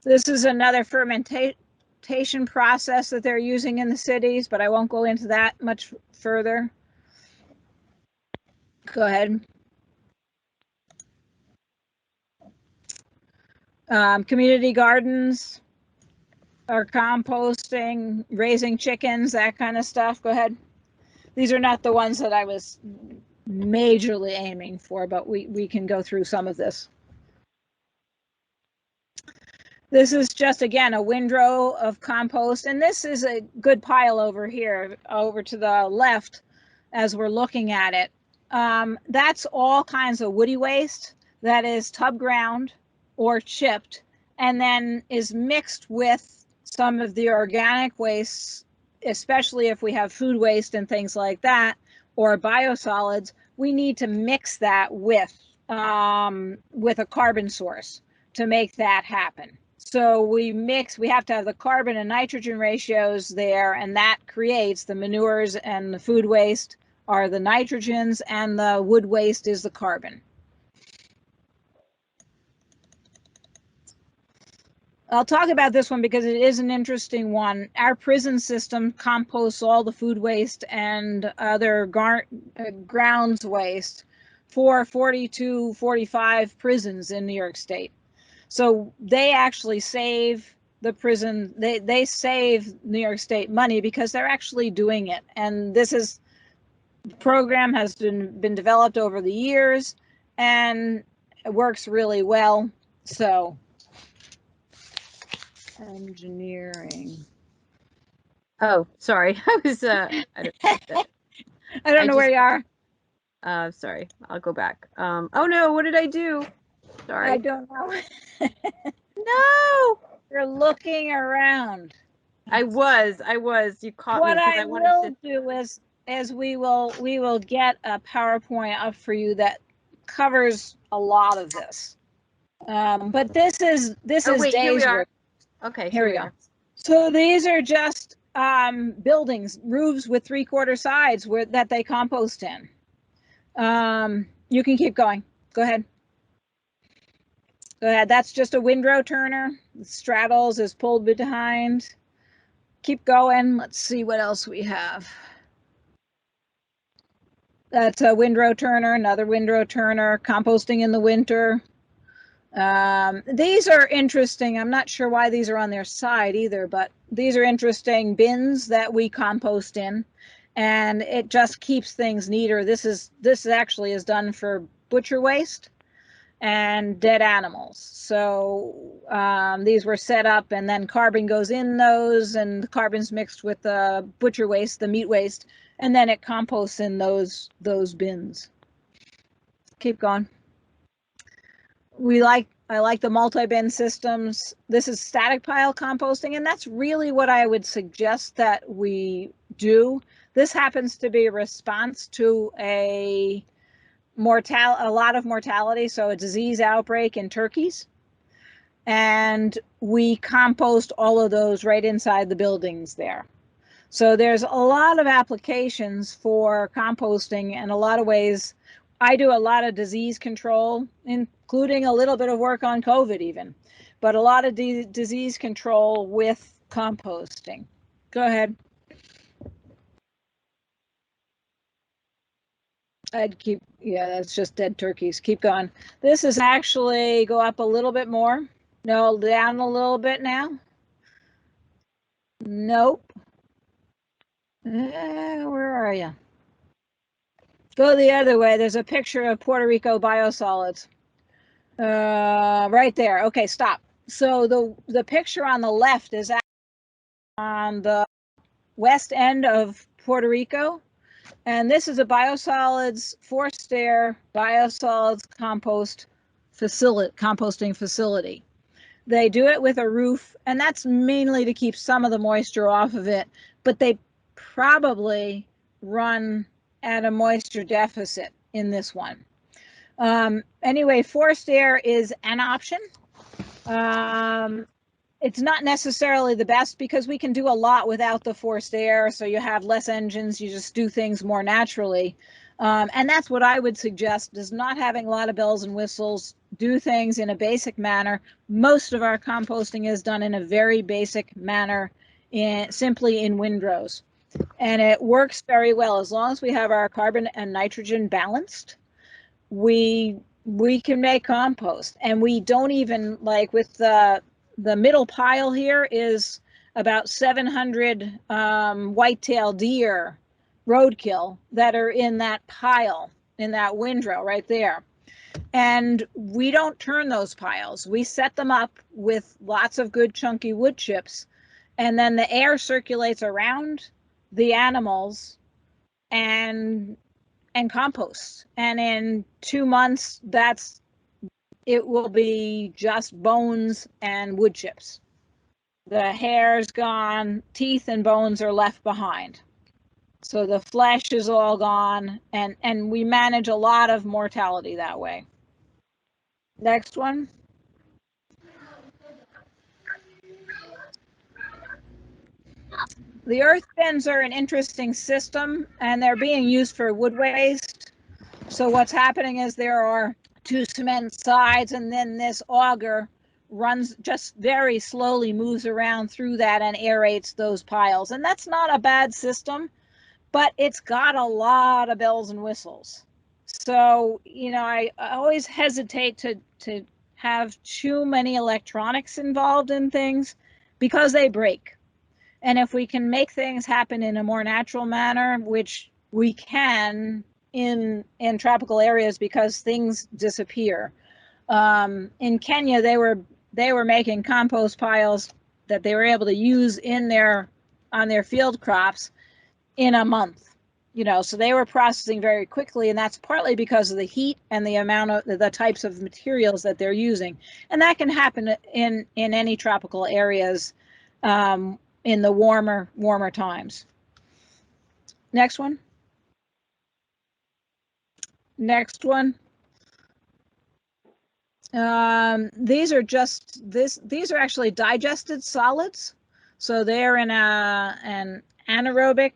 This is another fermentation process that they're using in the cities, but I won't go into that much further. Go ahead. Community gardens are composting, raising chickens, that kind of stuff. Go ahead. These are not the ones that I was majorly aiming for, but we can go through some of this. This is just, again, a windrow of compost, and this is a good pile over here, over to the left, as we're looking at it. That's all kinds of woody waste that is tub ground or chipped, and then is mixed with some of the organic wastes, especially if we have food waste and things like that, or biosolids. We need to mix that with a carbon source to make that happen. So we have to have the carbon and nitrogen ratios there, and that creates the manures, and the food waste are the nitrogens, and the wood waste is the carbon. I'll talk about this one because it is an interesting one. Our prison system composts all the food waste and other grounds waste for 42, 45 prisons in New York State. So they actually save the prison, they save New York State money because they're actually doing it. And the program has been developed over the years, and it works really well. So, engineering. Oh, sorry. I was I don't know where you are. Sorry, I'll go back. Oh no, what did I do? Sorry. I don't know. No, You're looking around. I was. You caught me. What I will to do is we will get a PowerPoint up for you that covers a lot of this. But this is days work. Okay, here we go. So these are just buildings, roofs with 3/4 sides that they compost in. You can keep going. Go ahead. Go ahead. That's just a windrow turner. The straddles is pulled behind. Keep going. Let's see what else we have. That's a windrow turner, another windrow turner, composting in the winter. These are interesting. I'm not sure why these are on their side either, but these are interesting bins that we compost in, and it just keeps things neater. This actually is done for butcher waste and dead animals. So these were set up, and then carbon goes in those, and the carbon's mixed with the butcher waste, the meat waste, and then it composts in those bins. Keep going. We like I like the multi-bin systems. This is static pile composting, and that's really what I would suggest that we do. This happens to be a response to a lot of mortality, so a disease outbreak in turkeys. And we compost all of those right inside the buildings there. So there's a lot of applications for composting and a lot of ways. I do a lot of disease control, including a little bit of work on COVID even, but a lot of disease control with composting. Go ahead. Yeah, that's just dead turkeys. Keep going. This is actually, go up a little bit more. No, down a little bit now. Nope. Where are you? Go the other way. There's a picture of Puerto Rico biosolids. Right there. Okay, stop. So the picture on the left is on the west end of Puerto Rico. And this is a biosolids, forced air biosolids composting facility. They do it with a roof, and that's mainly to keep some of the moisture off of it, but they probably run at a moisture deficit in this one. Anyway, forced air is an option. It's not necessarily the best because we can do a lot without the forced air. So you have less engines, you just do things more naturally. And that's what I would suggest, is not having a lot of bells and whistles, do things in a basic manner. Most of our composting is done in a very basic manner, simply in windrows. And it works very well. As long as we have our carbon and nitrogen balanced, we can make compost. And we don't even, like with the middle pile here is about 700 white-tailed deer roadkill that are in that pile, in that windrow right there. And we don't turn those piles. We set them up with lots of good chunky wood chips, and then the air circulates around the animals and composts. And in 2 months, it will be just bones and wood chips. The hair's gone, teeth and bones are left behind. So the flesh is all gone, and we manage a lot of mortality that way. Next one. The earth bins are an interesting system, and they're being used for wood waste. So what's happening is there are 2 cement sides, and then this auger runs, just very slowly moves around through that and aerates those piles. And that's not a bad system, but it's got a lot of bells and whistles. So, you know, I always hesitate to have too many electronics involved in things because they break. And if we can make things happen in a more natural manner, which we can in tropical areas because things disappear. In Kenya, they were making compost piles that they were able to use on their field crops in a month. You know, so they were processing very quickly, and that's partly because of the heat and the amount of the types of materials that they're using. And that can happen in any tropical areas in the warmer times. Next one. Next one. These are actually digested solids. So they're in an anaerobic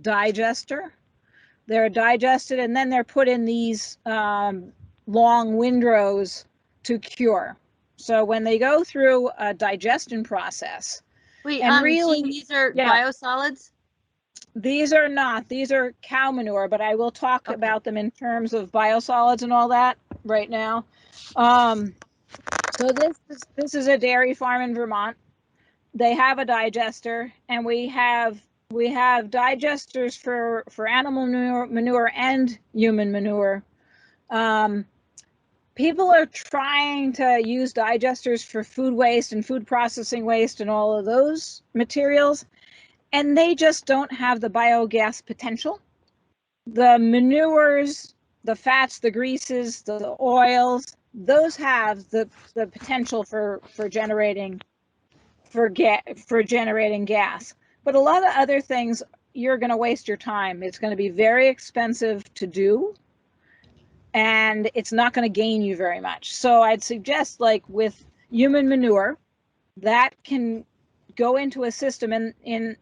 digester. They're digested, and then they're put in these long windrows to cure. So when they go through a digestion process. Wait, and really, these are biosolids? These are not. These are cow manure, but I will talk about them in terms of biosolids and all that right now. So this is a dairy farm in Vermont. They have a digester, and we have digesters for animal manure and human manure. People are trying to use digesters for food waste and food processing waste and all of those materials, and they just don't have the biogas potential. The manures, the fats, the greases, the oils, those have the potential for generating gas. But a lot of other things, you're going to waste your time. It's going to be very expensive to do, and it's not going to gain you very much. So I'd suggest, like with human manure, that can go into a system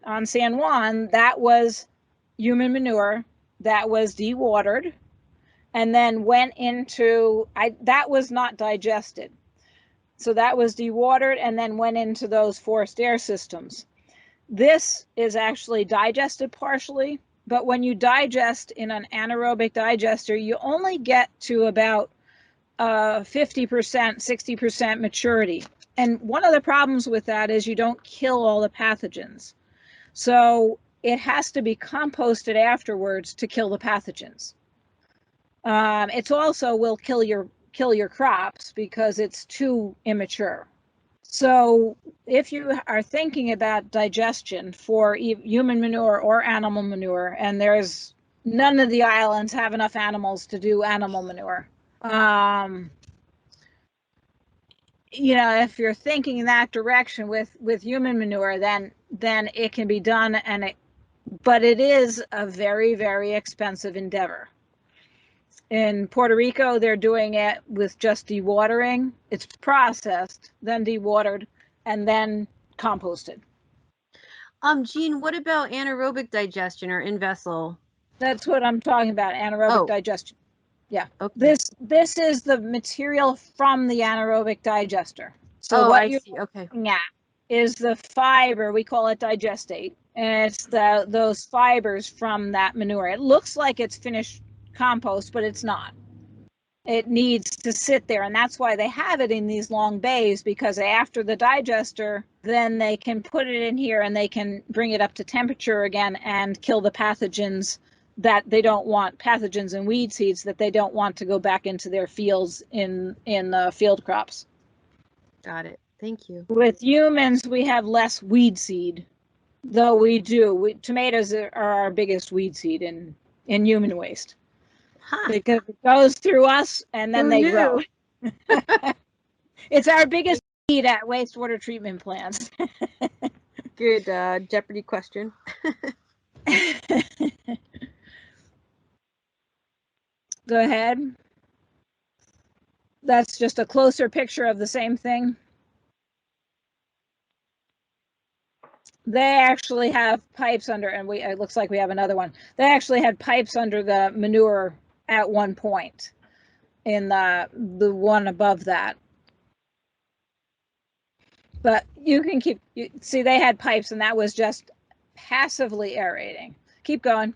on San Juan that was human manure that was dewatered and then went into, that was not digested. So that was dewatered and then went into those forced air systems. This is actually digested partially, but when you digest in an anaerobic digester, you only get to about 50%, 60% maturity. And one of the problems with that is you don't kill all the pathogens. So it has to be composted afterwards to kill the pathogens. It's also will kill your crops because it's too immature. So if you are thinking about digestion for human manure or animal manure, and there's none of the islands have enough animals to do animal manure, you know, if you're thinking in that direction with human manure, then it can be done, but it is a very, very expensive endeavor. In Puerto Rico, they're doing it with just dewatering. It's processed, then dewatered, and then composted. Jean, what about anaerobic digestion or in vessel? That's what I'm talking about, anaerobic digestion. Yeah. Okay. This is the material from the anaerobic digester. So what you're looking at is the fiber, we call it digestate, and it's those fibers from that manure. It looks like it's finished compost, but it's not. It needs to sit there, and that's why they have it in these long bays, because after the digester, then they can put it in here and they can bring it up to temperature again and kill the pathogens that they don't want, pathogens and weed seeds that they don't want to go back into their fields in field crops. Got it. Thank you. With humans, we have less weed seed, though we do. Tomatoes are our biggest weed seed in human waste. Huh. Because it goes through us and then they grow. It's our biggest seed at wastewater treatment plants. Good Jeopardy question. Go ahead. That's just a closer picture of the same thing. They actually have pipes under, and it looks like we have another one. They actually had pipes under the manure at one point in the one above that. But you can see they had pipes, and that was just passively aerating. Keep going.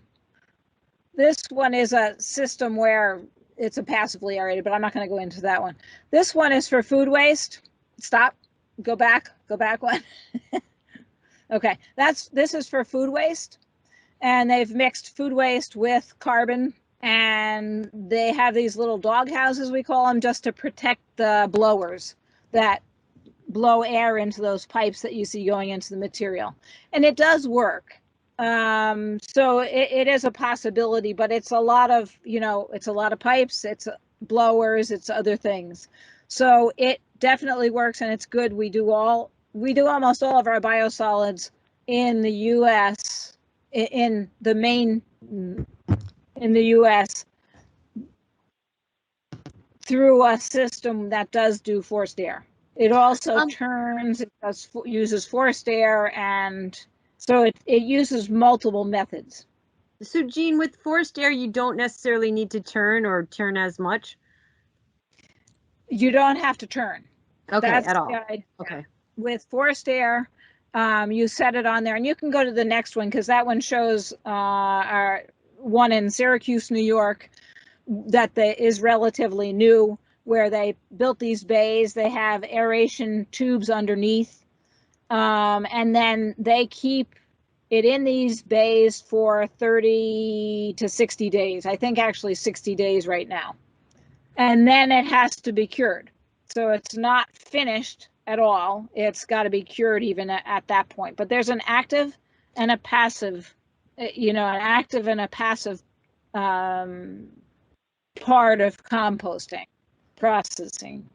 This one is a system where it's a passively aerated, but I'm not going to go into that one. This one is for food waste. Stop. Go back one. Okay, this is for food waste, and they've mixed food waste with carbon, and they have these little dog houses, we call them, just to protect the blowers that blow air into those pipes that you see going into the material. And it does work. So it is a possibility, but it's a lot of, it's a lot of pipes, it's blowers, it's other things. So it definitely works, and it's good. We do almost all of our biosolids in the U.S. in the U.S. through a system that does do forced air. It also turns, it uses forced air, and so it uses multiple methods. So Jean, with forced air, you don't necessarily need to turn as much? You don't have to turn. Okay, at all. Okay. With forced air, you set it on there, and you can go to the next one because that one shows our one in Syracuse, New York, that is relatively new, where they built these bays. They have aeration tubes underneath, and then they keep it in these bays for 30 to 60 days. I think actually 60 days right now. And then it has to be cured. So it's not finished at all. It's got to be cured even at that point. But there's an active and a passive, an active and a passive part of composting. processing.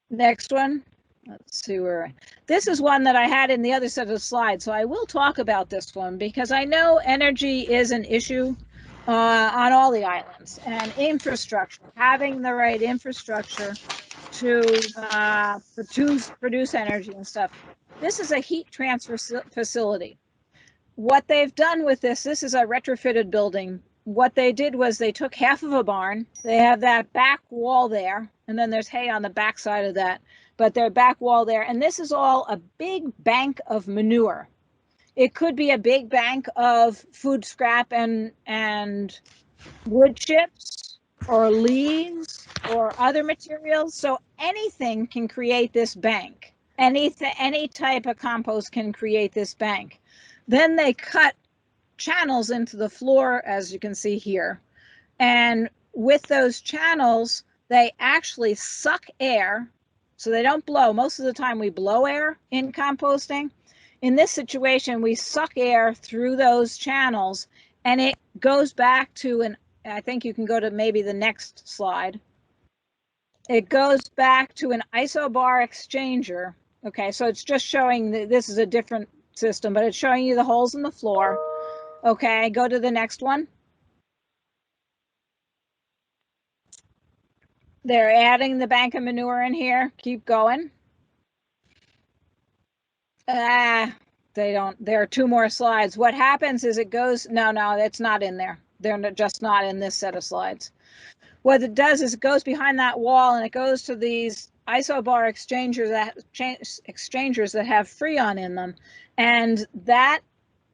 Next one. Let's see where. This is one that I had in the other set of slides, so I will talk about this one because I know energy is an issue on all the islands, and infrastructure, having the right infrastructure to produce energy and stuff. This is a heat transfer facility. What they've done with this is a retrofitted building. What they did was they took half of a barn. They have that back wall there, and then there's hay on the back side of that, but their back wall there. And this is all a big bank of manure. It could be a big bank of food scrap and wood chips or leaves or other materials. So anything can create this bank. Any type of compost can create this bank. Then they cut channels into the floor, as you can see here. And with those channels, they actually suck air. So they don't blow. Most of the time we blow air in composting. In this situation, we suck air through those channels, and it goes back to I think you can go to maybe the next slide. It goes back to an isobar exchanger. Okay, so it's just showing that this is a different system, but it's showing you the holes in the floor. Okay, go to the next one. They're adding the bank of manure in here. Keep going. They don't. There are 2 more slides. What happens is it goes, no, it's not in there. They're just not in this set of slides. What it does is it goes behind that wall and it goes to these isobar exchangers that have Freon in them. And that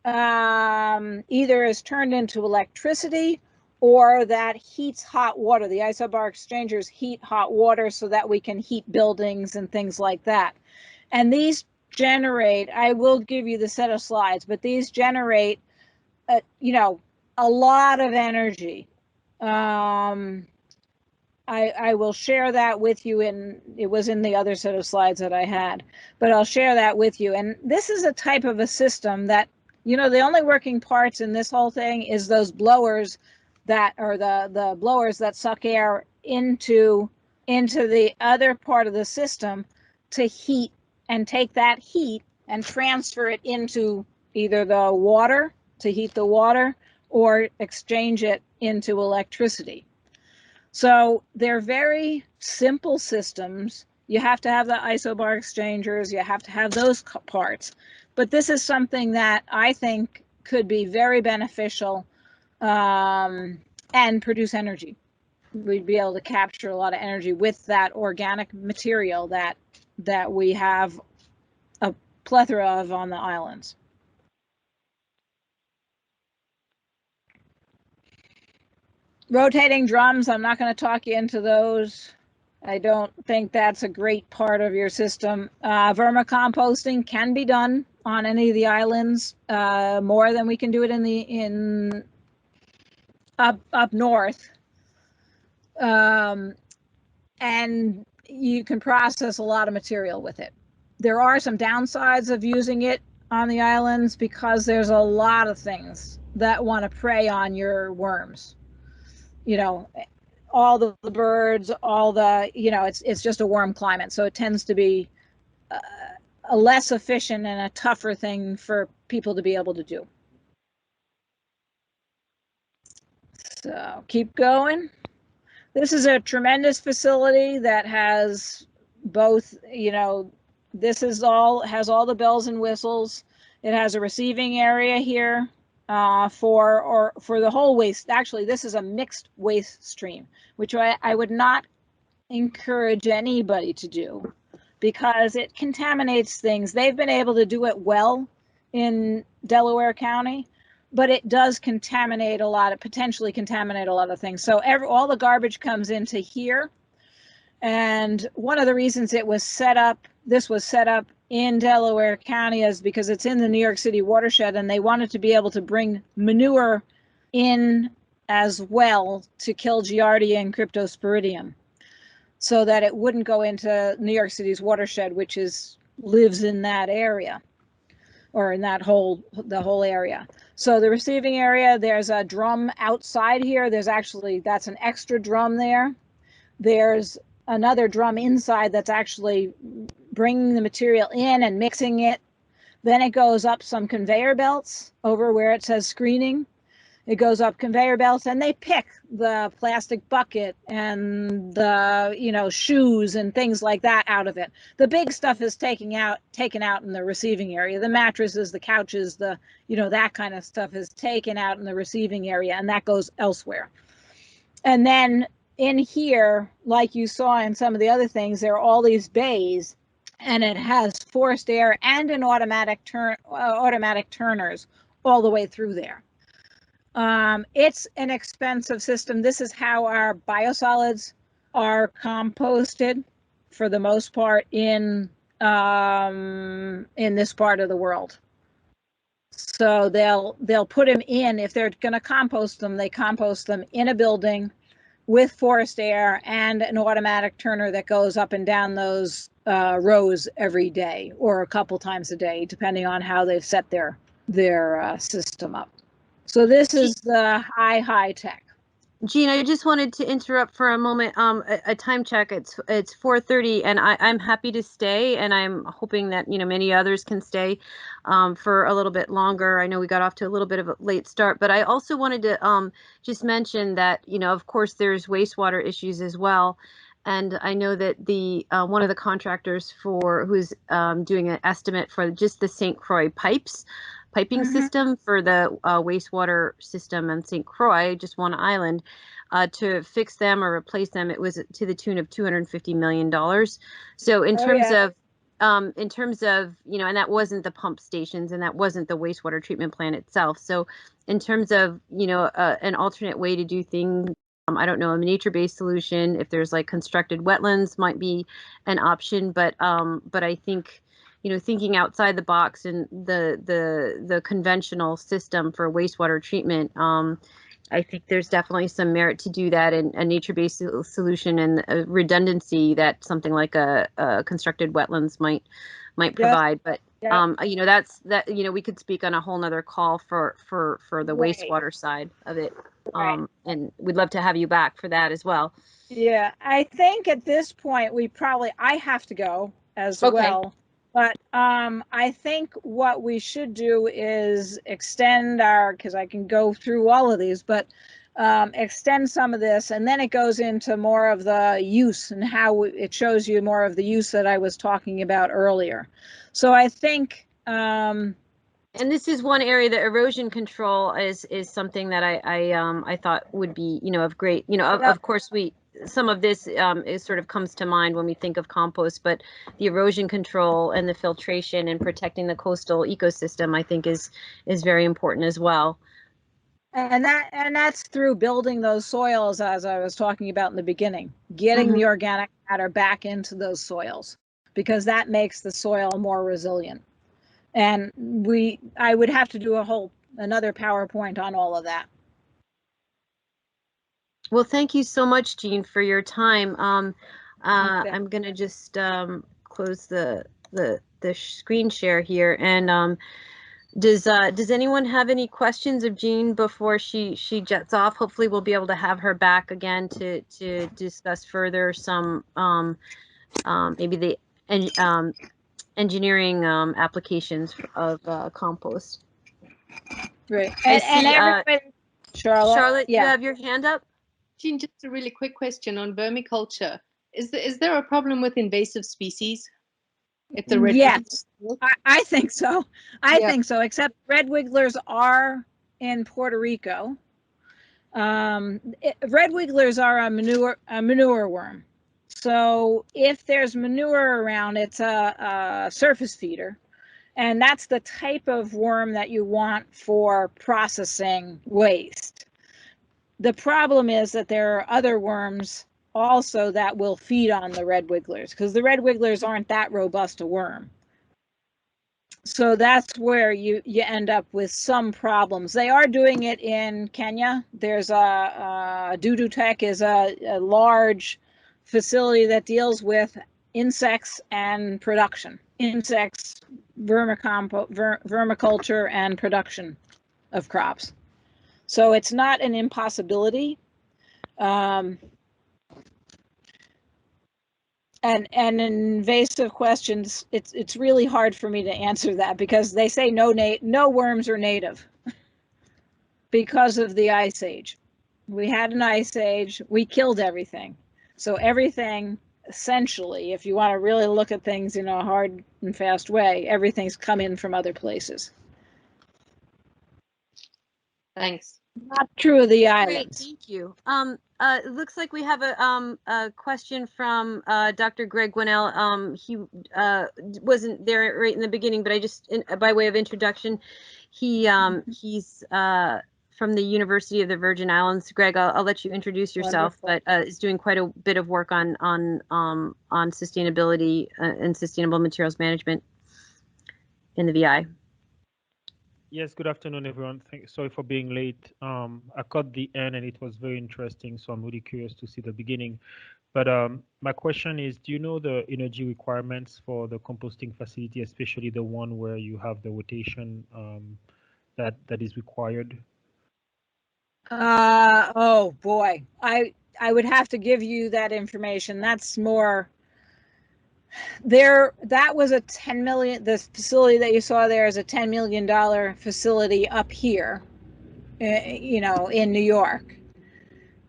either is turned into electricity or that heats hot water. The isobar exchangers heat hot water so that we can heat buildings and things like that. And these generate, I will give you the set of slides, but these generate, a lot of energy. I will share that with you, it was in the other set of slides that I had, but I'll share that with you. And this is a type of a system that, the only working parts in this whole thing is those blowers that are the blowers that suck air into the other part of the system to heat and take that heat and transfer it into either the water to heat the water or exchange it into electricity. So they're very simple systems. You have to have the isobar exchangers, you have to have those parts. But this is something that I think could be very beneficial and produce energy. We'd be able to capture a lot of energy with that organic material that we have a plethora of on the islands. Rotating drums, I'm not going to talk you into those. I don't think that's a great part of your system. Vermicomposting can be done on any of the islands more than we can do it up north. And you can process a lot of material with it. There are some downsides of using it on the islands because there's a lot of things that want to prey on your worms. All the birds, all the, it's just a warm climate. So it tends to be a less efficient and a tougher thing for people to be able to do. So keep going. This is a tremendous facility that has both, this has all the bells and whistles. It has a receiving area here for the whole waste. Actually, this is a mixed waste stream, which I would not encourage anybody to do because it contaminates things. They've been able to do it well in Delaware County, but it does potentially contaminate a lot of things. So all the garbage comes into here. And one of the reasons this was set up in Delaware County is because it's in the New York City watershed, and they wanted to be able to bring manure in as well to kill Giardia and Cryptosporidium, so that it wouldn't go into New York City's watershed, which lives in that area, or in the whole area. So the receiving area, there's a drum outside here. That's an extra drum there. there's another drum inside that's actually bringing the material in and mixing it. Then it goes up some conveyor belts over where it says screening. It goes up conveyor belts, and they pick the plastic bucket and the, you know, shoes and things like that out of it. The big stuff is taken out in the receiving area. The mattresses, the couches, the, you know, that kind of stuff is taken out in the receiving area, and that goes elsewhere. And then in here, like you saw in some of the other things, there are all these bays, and it has forced air and an automatic turners all the way through there. It's an expensive system. This is how our biosolids are composted for the most part in this part of the world. So they'll put them in, if they're going to compost them, they compost them in a building with forced air and an automatic turner that goes up and down those rows every day or a couple times a day, depending on how they've set their system up. So this is the high tech. Jean, I just wanted to interrupt for a moment. A time check. It's 4:30, and I'm happy to stay, and I'm hoping that, you know, many others can stay for a little bit longer. I know we got off to a little bit of a late start, but I also wanted to just mention that, you know, of course, there's wastewater issues as well. And I know that the one of the contractors who's doing an estimate for just the St. Croix piping system for the wastewater system in St. Croix, just one island, to fix them or replace them, it was to the tune of $250 million. So in terms of, you know, and that wasn't the pump stations, and that wasn't the wastewater treatment plant itself. So in terms of, you know, an alternate way to do things, I don't know, a nature-based solution, if there's like constructed wetlands might be an option, but I think, you know, thinking outside the box and the conventional system for wastewater treatment, I think there's definitely some merit to do that, and a nature-based solution and a redundancy that something like a constructed wetlands might provide. But you know, you know, we could speak on a whole nother call for the wastewater side of it, and we'd love to have you back for that as well. Yeah, I think at this point I have to go as well. But I think what we should do is extend because I can go through all of these, but extend some of this, and then it goes into more of the use and how it shows you more of the use that I was talking about earlier. So I think, and this is one area, that erosion control is something that I thought would be, you know, of great, you know, of course some of this is sort of comes to mind when we think of compost, but the erosion control and the filtration and protecting the coastal ecosystem, I think is very important as well. And that's through building those soils, as I was talking about in the beginning, getting the organic matter back into those soils, because that makes the soil more resilient. And I would have to do another PowerPoint on all of that. Well, thank you so much, Jean, for your time. I'm going to just close the screen share here. And does anyone have any questions of Jean before she jets off? Hopefully, we'll be able to have her back again to discuss further some maybe the engineering applications of compost. Right. And everybody, Charlotte, you have your hand up? Jean, just a really quick question on vermiculture. Is there a problem with invasive species? If the red yes, I think so. I think so, except red wigglers are in Puerto Rico. Red wigglers are a manure worm. So if there's manure around, it's a surface feeder. And that's the type of worm that you want for processing waste. The problem is that there are other worms also that will feed on the red wigglers, because the red wigglers aren't that robust a worm. So that's where you end up with some problems. They are doing it in Kenya. There's Dudutech is a large facility that deals with insects and production. Insects, vermiculture, and production of crops. So it's not an impossibility. And invasive questions, it's really hard for me to answer that because they say no worms are native because of the ice age. We had an ice age, we killed everything. So everything, essentially, if you want to really look at things in a hard and fast way, everything's come in from other places. Thanks. Not true of the Great, islands. thank you. It looks like we have a question from Dr. Greg Winnell. He wasn't there right in the beginning, but I just, by way of introduction, he's from the University of the Virgin Islands. Greg, I'll let you introduce yourself, Wonderful. but is doing quite a bit of work on sustainability and sustainable materials management in the VI. Yes, good afternoon, everyone. Sorry for being late. I caught the end and it was very interesting, so I'm really curious to see the beginning. But my question is, do you know the energy requirements for the composting facility, especially the one where you have the rotation that is required? Oh boy, I would have to give you that information. That's more there. That was a 10 million. The facility that you saw there is a $10 million facility up here, you know, in New York.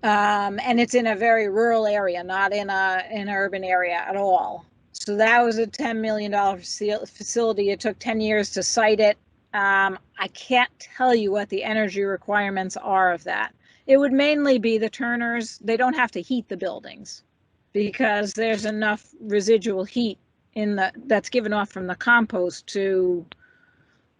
And it's in a very rural area, not in an urban area at all. So that was a $10 million facility. It took 10 years to site it. I can't tell you what the energy requirements are of that. It would mainly be the turners. They don't have to heat the buildings because there's enough residual heat in that's given off from the compost to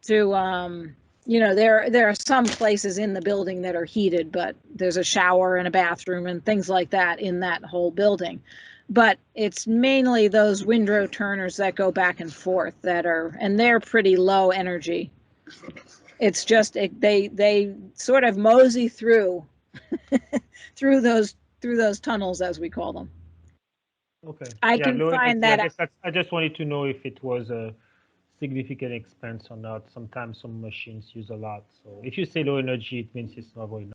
you know, there are some places in the building that are heated, but there's a shower and a bathroom and things like that in that whole building. But it's mainly those windrow turners that go back and forth that are, and they're pretty low energy. It's just they sort of mosey through through those tunnels, as we call them. Okay. I can find that. I guess I just wanted to know if it was a significant expense or not. Sometimes some machines use a lot. So if you say low energy, it means it's not very